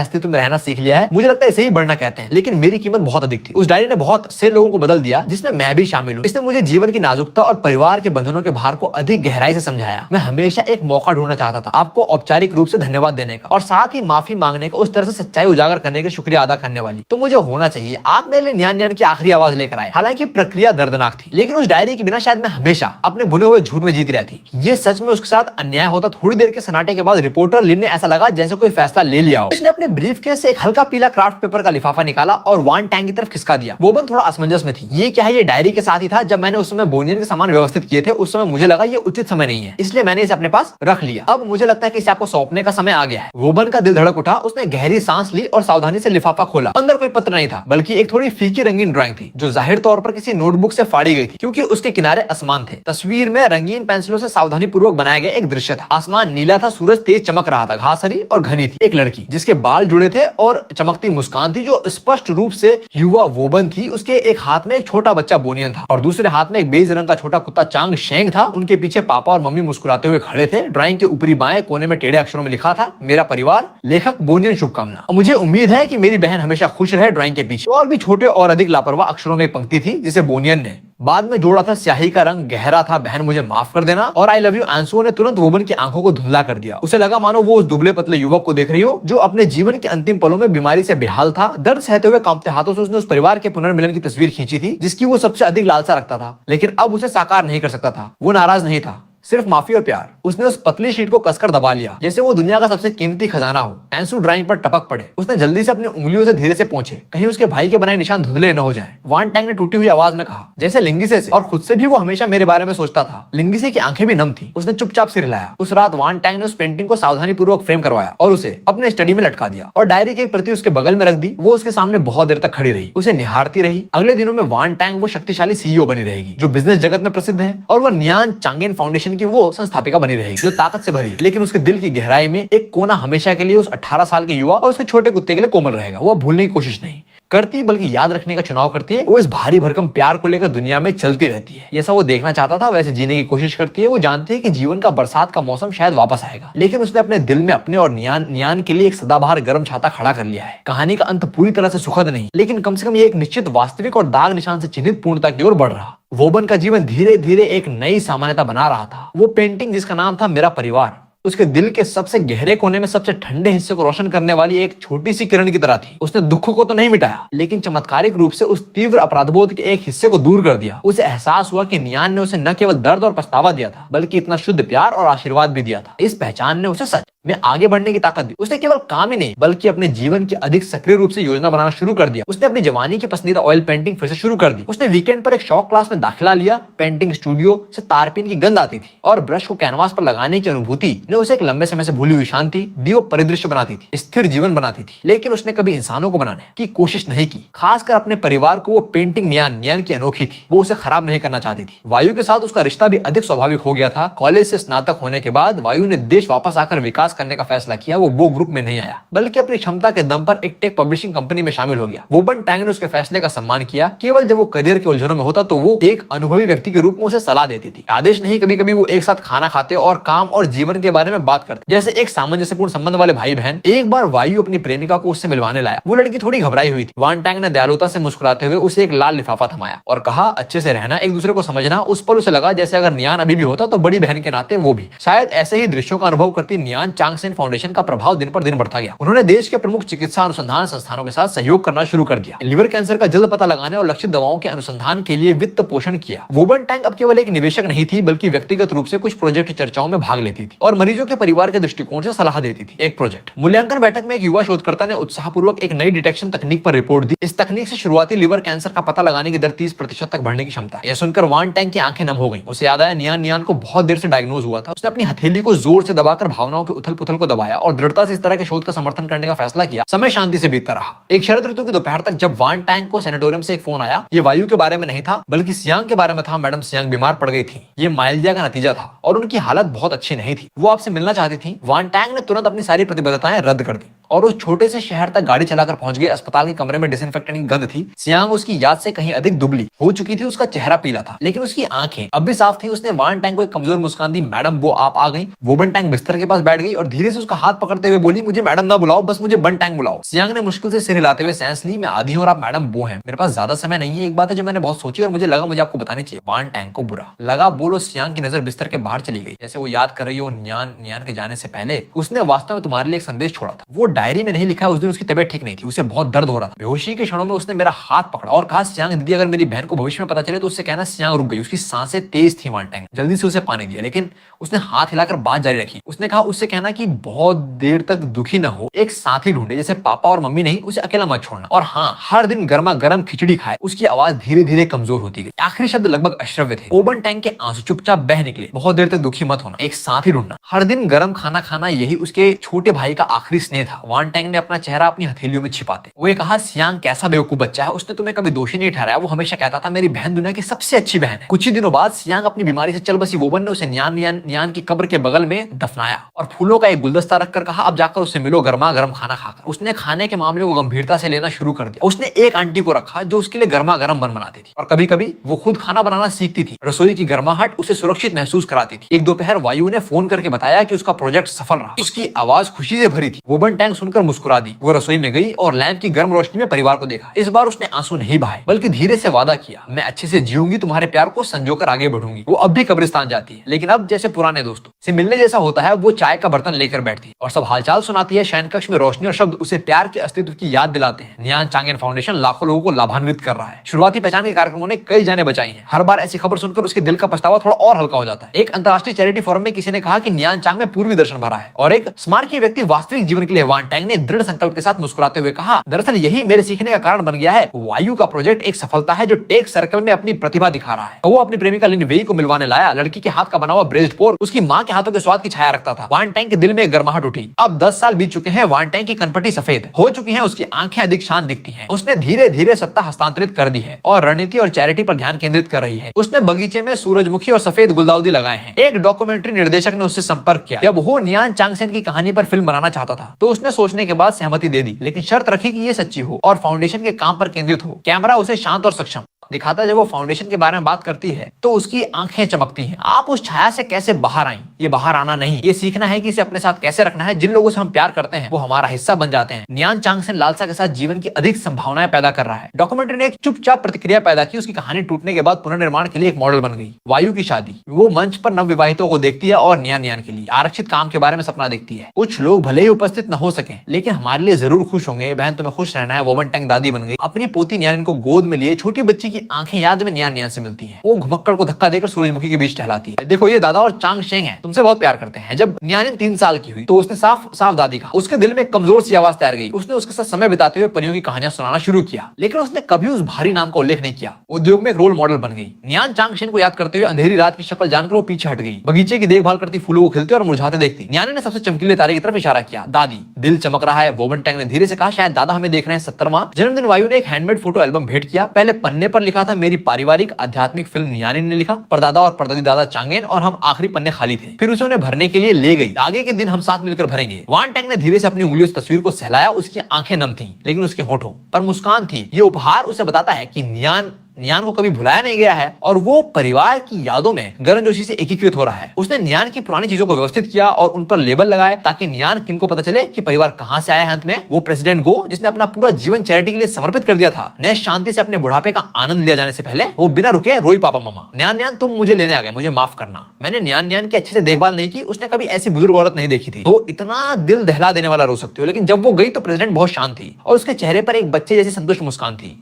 अस्तित्व में रहना सीख लिया है। मुझे लगता है इसे ही बढ़ना कहते हैं, लेकिन मेरी कीमत बहुत अधिक थी। उस डायरी ने बहुत से लोगों को बदल दिया, जिसमें मैं भी शामिल हूँ। इसने मुझे जीवन की नाजुकता और परिवार के बंधनों के भार को अधिक गहराई से समझाया। मैं हमेशा एक मौका ढूंढना चाहता था आपको औपचारिक रूप से धन्यवाद देने का और साथ ही माफी मांगने का, उस तरह से सच्चाई उजागर करने का शुक्रिया अदा करने वाली। तो मुझे होना चाहिए। आप मेरे लिए न्यान न्यान की आखिरी आवाज लेकर आए। हालांकि प्रक्रिया दर्दनाक थी, लेकिन उस डायरी के बिना शायद मैं हमेशा अपने बुने हुए झूठ में जीती रहती। ये सच में उसके साथ अन्याय होता। थोड़ी देर के सन्नाटे के बाद रिपोर्टर लिन ने ऐसा लगा जैसे कोई फैसला ले लिया हो। उसने अपने ब्रीफकेस से एक हल्का पीला क्राफ्ट पेपर का लिफाफा निकाला और वान टैंग की तरफ खिसका दिया। वोबन थोड़ा असमंजस में थी। ये क्या है? ये डायरी के साथ ही था जब मैंने उस समय बोनियन के सामान व्यवस्थित किए थे। उस समय मुझे लगा ये उचित समय नहीं है, इसलिए मैंने इसे अपने पास रख लिया। अब मुझे लगता है कि इसे आपको सौंपने का समय आ गया है। वोबन का दिल धड़क उठा। उसने गहरी सांस ली और सावधानी से लिफाफा खोला। अंदर कोई पत्र नहीं था, बल्कि एक थोड़ी फीकी रंगीन ड्राइंग थी जो जाहिर तौर पर किसी नोटबुक से फाड़ी गई थी, क्योंकि उसके किनारे आसमान थे। तस्वीर में रंगीन पेंसिलों से सावधानी पूर्वक बनाया गया एक दृश्य था। आसमान नीला था, सूरज तेज चमक रहा था, घास हरी और घनी थी। एक लड़की जिसके बाल जुड़े थे और चमकती मुस्कान थी, जो स्पष्ट रूप से युवा वोबन थी। उसके एक हाथ में एक छोटा बच्चा बोनियन था और दूसरे हाथ में एक बेज रंग का छोटा कुत्ता चांग शेंग था। उनके पीछे पापा और मम्मी मुस्कुराते हुए खड़े थे। ड्राइंग के ऊपरी बाएं कोने में टेढ़े अक्षरों में लिखा था, मेरा परिवार, लेखक बोनियन, शुभकामना। मुझे उम्मीद है कि मेरी बहन हमेशा खुश रहे। ड्राइंग के पीछे और भी छोटे और अधिक लापरवाह अक्षरों में एक पंक्ति थी जिसे बोनियन ने बाद में जोड़ा था, स्याही का रंग गहरा था, बहन मुझे माफ कर देना और आई लव यू। आंसुओं ने तुरंत वोबन की आंखों को धुंधला कर दिया। उसे लगा मानो वो उस दुबले पतले युवक को देख रही हो जो अपने जीवन के अंतिम पलों में बीमारी से बेहाल था। दर्द सहते हुए कांपते हाथों से उसने उस परिवार के पुनर्मिलन की तस्वीर खींची थी जिसकी वो सबसे अधिक लालसा रखता था, लेकिन अब उसे साकार नहीं कर सकता था। वो नाराज नहीं था, सिर्फ माफी और प्यार। उसने उस पतली शीट को कसकर दबा लिया जैसे वो दुनिया का सबसे कीमती खजाना हो। आंसू ड्राइंग पर टपक पड़े। उसने जल्दी से अपनी उंगलियों से धीरे से पोंछे, कहीं उसके भाई के बनाए निशान धुंधले न हो जाएं। वान टैंग ने टूटी हुई आवाज में कहा, जैसे लिंगिसे से और खुद से भी वो हमेशा मेरे बारे में सोचता था। लिंगिसे की आंखें भी नम थी। उसने चुपचाप सिर हिलाया। उस रात वान टैंग ने उस पेंटिंग को सावधानी पूर्वक फ्रेम करवाया और उसे अपने स्टडी में लटका दिया और डायरी की एक प्रति उसके बगल में रख दी। वो उसके सामने बहुत देर तक खड़ी रही, उसे निहारती रही। अगले दिनों में वान टैंग वो शक्तिशाली सीईओ बनी रहेगी जो बिजनेस जगत में प्रसिद्ध है, और वो नियान चांगेन फाउंडेशन की वो संस्थापिका बनी रहेगी जो ताकत से भरी। लेकिन उसके दिल की गहराई में एक कोना हमेशा के लिए उस 18 साल के युवा और उसके छोटे कुत्ते के लिए कोमल रहेगा। वो भूलने की कोशिश नहीं करती बल्कि याद रखने का चुनाव करती है। वो इस भारी भरकम प्यार को लेकर दुनिया में चलती रहती है। जैसा वो देखना चाहता था वैसे जीने की कोशिश करती है। वो जानती है कि जीवन का बरसात का मौसम शायद वापस आएगा, लेकिन उसने अपने दिल में अपने और नियान के लिए एक सदाबहार गर्म छाता खड़ा कर लिया है। कहानी का अंत पूरी तरह से सुखद नहीं, लेकिन कम से कम ये एक निश्चित वास्तविक और दाग निशान से चिन्हित पूर्णता की ओर बढ़ रहा। वोबन का जीवन धीरे धीरे एक नई सामान्यता बना रहा था। वो पेंटिंग जिसका नाम था मेरा परिवार, उसके दिल के सबसे गहरे कोने में सबसे ठंडे हिस्से को रोशन करने वाली एक छोटी सी किरण की तरह थी। उसने दुख को तो नहीं मिटाया, लेकिन चमत्कारिक रूप से उस तीव्र अपराधबोध के एक हिस्से को दूर कर दिया। उसे एहसास हुआ कि नियान ने उसे न केवल दर्द और पछतावा दिया था, बल्कि इतना शुद्ध प्यार और आशीर्वाद भी दिया था। इस पहचान ने उसे सच में आगे बढ़ने की ताकत दी। उसने केवल काम ही नहीं बल्कि अपने जीवन के अधिक सक्रिय रूप से योजना बनाना शुरू कर दिया। उसने अपनी जवानी की पसंदीदा ऑयल पेंटिंग फिर से शुरू कर दी। उसने वीकेंड पर एक शौक क्लास में दाखिला लिया। पेंटिंग स्टूडियो से तारपीन की गंध आती थी और ब्रश को कैनवास पर लगाने की अनुभूति ने उसे एक लंबे समय से भूली हुई शांति दी और परिदृश्य बनाती थी, स्थिर जीवन बनाती थी। लेकिन उसने कभी इंसानों को बनाने की कोशिश नहीं की, खासकर अपने परिवार को। वो पेंटिंग न्यान की अनोखी थी, वो उसे खराब नहीं करना चाहती थी। वायु के साथ उसका रिश्ता भी अधिक स्वाभाविक हो गया था। कॉलेज से स्नातक होने के बाद वायु ने देश वापस आकर विकास करने का फैसला किया। वो ग्रुप में नहीं आया बल्कि अपनी क्षमता के दम पर एक टेक पब्लिशिंग कंपनी में शामिल हो गया। वोबन टैंग ने उसके फैसले का सम्मान किया। केवल जब वो करियर के उलझनों में होता तो वो एक अनुभवी व्यक्ति के रूप में उसे सलाह देती थी, आदेश नहीं। कभी कभी वो एक साथ खाना खाते और काम और जीवन के बारे में बात करते, जैसे एक सामंजस्यपूर्ण संबंध वाले भाई बहन। एक बार वायु अपनी प्रेमिका को उससे मिलवाने लाया। वो लड़की थोड़ी घबराई हुई थी। वान टैंग ने दयालुता से मुस्कुराते हुए उसे एक लाल लिफाफा थमाया और कहा, अच्छे से रहना, एक दूसरे को समझना। उस पर उसे लगा जैसे अगर नियान अभी भी होता तो बड़ी बहन के नाते वो भी। शायद ऐसे ही दृश्यों का अनुभव करती नियान चांगसेन फाउंडेशन का प्रभाव दिन पर दिन बढ़ता गया। उन्होंने देश के प्रमुख चिकित्सा अनुसंधान संस्थानों के साथ सहयोग करना शुरू कर दिया। लिवर कैंसर का जल्द पता लगाने और लक्षित दवाओं के अनुसंधान के लिए वित्त पोषण किया। वोबन टैंग अब केवल एक निवेशक नहीं थी बल्कि व्यक्तिगत रूप से कुछ प्रोजेक्ट चर्चाओं में भाग लेती थी और मरीजों के परिवार के दृष्टिकोण से सलाह देती थी। एक प्रोजेक्ट मूल्यांकन बैठक में एक युवा शोधकर्ता ने उत्साहपूर्वक एक नई डिटेक्शन तकनीक पर रिपोर्ट दी। इस तकनीक से शुरुआती लिवर कैंसर का पता लगाने की दर 30% तक बढ़ने की क्षमता। यह सुनकर वान टैंग की आंखें नम हो गईं। उसे याद आया नियान को बहुत देर से डायग्नोज हुआ था। उसने अपनी हथेली को जोर से दबाकर भावनाओं के उथल पुथल को दबाया और दृढ़ता से इस तरह के शोध का समर्थन करने का फैसला किया। समय शांति से बीतता रहा। एक शरद ऋतु की दोपहर तक जब वान टैंग को सैनिटोरियम से एक फोन आया, ये वायु के बारे में नहीं था बल्कि सियांग के बारे में था। मैडम सियांग बीमार पड़ गई थी। ये माइल्डिया का नतीजा था और उनकी हालत बहुत अच्छी नहीं थी। वो आपसे मिलना चाहती थी। वान टैंग ने तुरंत अपनी सारी प्रतिबद्धताएं रद्द कर दी और उस छोटे से शहर तक गाड़ी चलाकर पहुंच गए। अस्पताल के कमरे में डिसइंफेक्टेंट की गंध थी। सियांग उसकी याद से कहीं अधिक दुबली हो चुकी थी। उसका चेहरा पीला था लेकिन उसकी आंखें अब भी साफ थी। उसने वान टैंग को एक कमजोर मुस्कान दी। मैडम वो आप आ गई। वोबन टैंग बिस्तर के पास बैठ गई और धीरे से उसका हाथ पकड़ते हुए बोली, मुझे मैडम ना बुलाओ, बस मुझे बन टैंग बुलाओ। सियांग ने मुश्किल से सिर हिलाते हुए सांस ली। मैं आधी हूं और आप मैडम वो हैं। मेरे पास ज्यादा समय नहीं है। एक बात है जो मैंने बहुत सोची और मुझे लगा मुझे आपको बतानी चाहिए। वान टैंग को बुरा लगा। बोलो। सियांग की नजर बिस्तर के बाहर चली गई, जैसे वो याद कर रही हो नियान के जाने से पहले उसने वास्तव में तुम्हारे लिए एक संदेश छोड़ा था। वो डायरी में नहीं लिखा। उस दिन उसकी तबीयत ठीक नहीं थी। उसे बहुत दर्द हो रहा था। बेहोशी के क्षणों में उसने मेरा हाथ पकड़ा और कहा, सियांग दीदी, अगर मेरी बहन को भविष्य में पता चले तो उससे कहना सियांग रुक गई। उसकी सांसें तेज थी। वान टैंग जल्दी से उसे पानी दिया लेकिन उसने हाथ हिलाकर बात जारी रखी। उसने कहा, उससे कहना कि बहुत देर तक दुखी न हो, एक साथी ढूंढे, जैसे पापा और मम्मी नहीं, उसे अकेला मत छोड़ना। और हाँ, हर दिन गर्मा गर्म खिचड़ी खाए। उसकी आवाज धीरे धीरे कमजोर होती गई। आखिरी शब्द लगभग अश्रव्य थे। वोबन टैंग के आंसू चुपचाप बह निकले। बहुत देर तक दुखी मत होना, एक साथी ढूंढना, हर दिन गर्म खाना खाना, यही उसके छोटे भाई का आखिरी स्नेह था। वान टैंग ने अपना चेहरा अपनी हथेलियों में छिपाते हुए कहा, सियांग कैसा बेवकूफ बच्चा है। उसने तुम्हें कभी दोषी नहीं ठहराया। वो हमेशा कहता था मेरी बहन दुनिया की सबसे अच्छी बहन है। कुछ ही दिनों बाद सियांग अपनी बीमारी से चल बसी। वोबन ने उसे नियान की कब्र के बगल में दफनाया और फूलों का एक गुलदस्ता रखकर कहा, अब जाकर उससे मिलो गर्मा गर्म खाना खाकर। उसने खाने के मामले को गंभीरता से लेना शुरू कर दिया। उसने एक आंटी को रखा जो उसके लिए गर्मा गर्म बन बनाती थी और कभी कभी वो खुद खाना बनाना सीखती थी। रसोई की गर्माहट उसे सुरक्षित महसूस कराती थी। एक दोपहर वायु ने फोन करके बताया कि उसका प्रोजेक्ट सफल रहा। उसकी आवाज खुशी से भरी थी। वोबन टैंग सुनकर मुस्कुरा दी। वो रसोई में गई और लैंप की गर्म रोशनी में परिवार को देखा। इस बार उसने आंसू नहीं बहाए बल्कि धीरे से वादा किया, मैं अच्छे से जीऊंगी, तुम्हारे प्यार को संजोकर आगे बढ़ूंगी। वो अब भी कब्रिस्तान जाती है लेकिन अब जैसे पुराने दोस्तों से मिलने जैसा होता है। वो चाय का बर्तन लेकर बैठती है और सब हालचाल सुनाती है। शयन कक्ष में रोशनी और शब्द उसे प्यार के अस्तित्व की याद दिलाते हैं। नियान चांगेन फाउंडेशन लाखों लोगों को लाभान्वित कर रहा है। शुरुआती पहचान के कार्यक्रमों ने कई जाने बचाई हैं। हर बार ऐसी खबर सुनकर उसके दिल का पछतावा थोड़ा और हल्का हो जाता है। एक अंतर्राष्ट्रीय चैरिटी फोरम में किसी ने कहा कि नियान चांग में पूर्वी दर्शन भरा है और एक स्मारकीय व्यक्ति वास्तविक जीवन के लिए। वान टैंग ने दृढ़ संकल्प के साथ मुस्कुराते हुए कहा, दरअसल यही मेरे सीखने का कारण बन गया है। वायु का प्रोजेक्ट एक सफलता है जो टेक सर्कल में अपनी प्रतिभा दिखा रहा है। वो अपनी प्रेमिका लिन वेई को मिलवाने लाया। लड़की के हाथ का बना हुआ ब्रेस्ड पोर्क उसकी मां के हाथों के स्वाद की छाया रखता था। वान टैंग के दिल में गर्माहट उठी। अब 10 साल बीत चुके हैं। वान टैंग की कनपटी सफेद हो चुकी है। उसकी आंखें अधिक शांत दिखती हैं। उसने धीरे धीरे सत्ता हस्तांतरित कर दी है और रणनीति और चैरिटी पर ध्यान केंद्रित कर रही है। उसने बगीचे में सूरजमुखी और सफेद गुलदाउदी लगाए हैं। एक डॉक्यूमेंट्री निर्देशक ने उससे संपर्क किया जब वो नियान चांगसेन की कहानी पर फिल्म बनाना चाहता था तो उसने सोचने के बाद सहमति दे दी लेकिन शर्त रखी कि ये सच्ची हो और फाउंडेशन के काम पर केंद्रित हो। कैमरा उसे शांत और सक्षम दिखाता है। जब वो फाउंडेशन के बारे में बात करती है तो उसकी आंखें चमकती हैं। आप उस छाया से कैसे बाहर आईं? ये बाहर आना नहीं, ये सीखना है कि इसे अपने साथ कैसे रखना है। जिन लोगों से हम प्यार करते हैं वो हमारा हिस्सा बन जाते हैं। नियान चांगसेन लालसा के साथ जीवन की अधिक संभावनाएं पैदा कर रहा है। डॉक्यूमेंट्री ने एक चुपचाप प्रतिक्रिया पैदा की। उसकी कहानी टूटने के बाद पुनर्निर्माण के लिए एक मॉडल बन गई। वायु की शादी, वो मंच पर नवविवाहितों को देखती है और नियान के लिए आरक्षित काम के बारे में सपना देखती है। कुछ लोग भले ही उपस्थित न हो सके लेकिन हमारे लिए जरूर खुश होंगे। बहन तुम्हें खुश रहना है। वोबन टैंग दादी बन गई। अपनी पोती नियान को गोद में लिए छोटी बच्ची की की आंखें याद में नियान नियान से मिलती हैं। वो घुमक्कड़ को धक्का देकर सूरजमुखी के बीच टहलाती है। देखो ये दादा और चांग शेंग हैं, तुमसे बहुत प्यार करते हैं। जब नियानिन 3 साल की हुई तो उसने साफ साफ दादी कहा। उसके दिल में एक कमजोर सी आवाज तैर गई। उसने उसके साथ समय बिताते हुए परियों की कहानियां सुनाना शुरू किया, लेकिन उसने कभी उस भारी नाम का उल्लेख नहीं किया। उद्योग में एक रोल मॉडल बन गई। नियान चांग शेंग को याद करते हुए अंधेरी रात की शक्ल जानकर वो पीछे हट गई। बगीचे की देखभाल करती, फूलों को खिलते और मुरझाते देखती। नियानिन ने सबसे चमकीले तारे की तरफ इशारा किया। दादी, दिल चमक रहा है। वोबन टैंग ने धीरे से कहा, शायद दादा हमें देख रहे हैं। 70वां जन्मदिन। वायु ने एक हैंडमेड फोटो एल्बम भेंट किया। पहले पन्ने पर लिखा था मेरी पारिवारिक आध्यात्मिक फिल्म नियानिन ने लिखा, परदादा और परदादी दादा चांगेन, और हम आखिरी पन्ने खाली थे। फिर उसे उन्हें भरने के लिए ले गई। आगे के दिन हम साथ मिलकर भरेंगे। वान टैंग ने धीरे से अपनी उंगलियों से तस्वीर को सहलाया। उसकी आंखें नम थीं, लेकिन उसके होठों पर मुस्कान थी। ये उपहार उसे बताता है कि नियान को कभी भुलाया नहीं गया है और वो परिवार की यादों में गर्मजोशी से एकीकृत हो रहा है। उसने नियान की पुरानी चीजों को व्यवस्थित किया और उन पर लेबल लगाए, ताकि नियान किन को पता चले कि परिवार कहां से आया है। अंत में वो प्रेसिडेंट गो, जिसने अपना पूरा जीवन चैरिटी के लिए समर्पित कर दिया था, ने शांति से अपने बुढ़ापे का आनंद लिया जाने से पहले वो बिना रुके रोई, पापा मामा नियान तुम मुझे लेने आ गए, मुझे माफ करना, मैंने नियान की अच्छे से देखभाल नहीं की। उसने कभी ऐसी बुजुर्ग औरत नहीं देखी थी। तो इतना दिल दहला देने वाला रो सकते हो। लेकिन जब वो गई तो प्रेसिडेंट बहुत शांत थी और उसके चेहरे पर एक बच्चे जैसी संतुष्ट मुस्कान थी।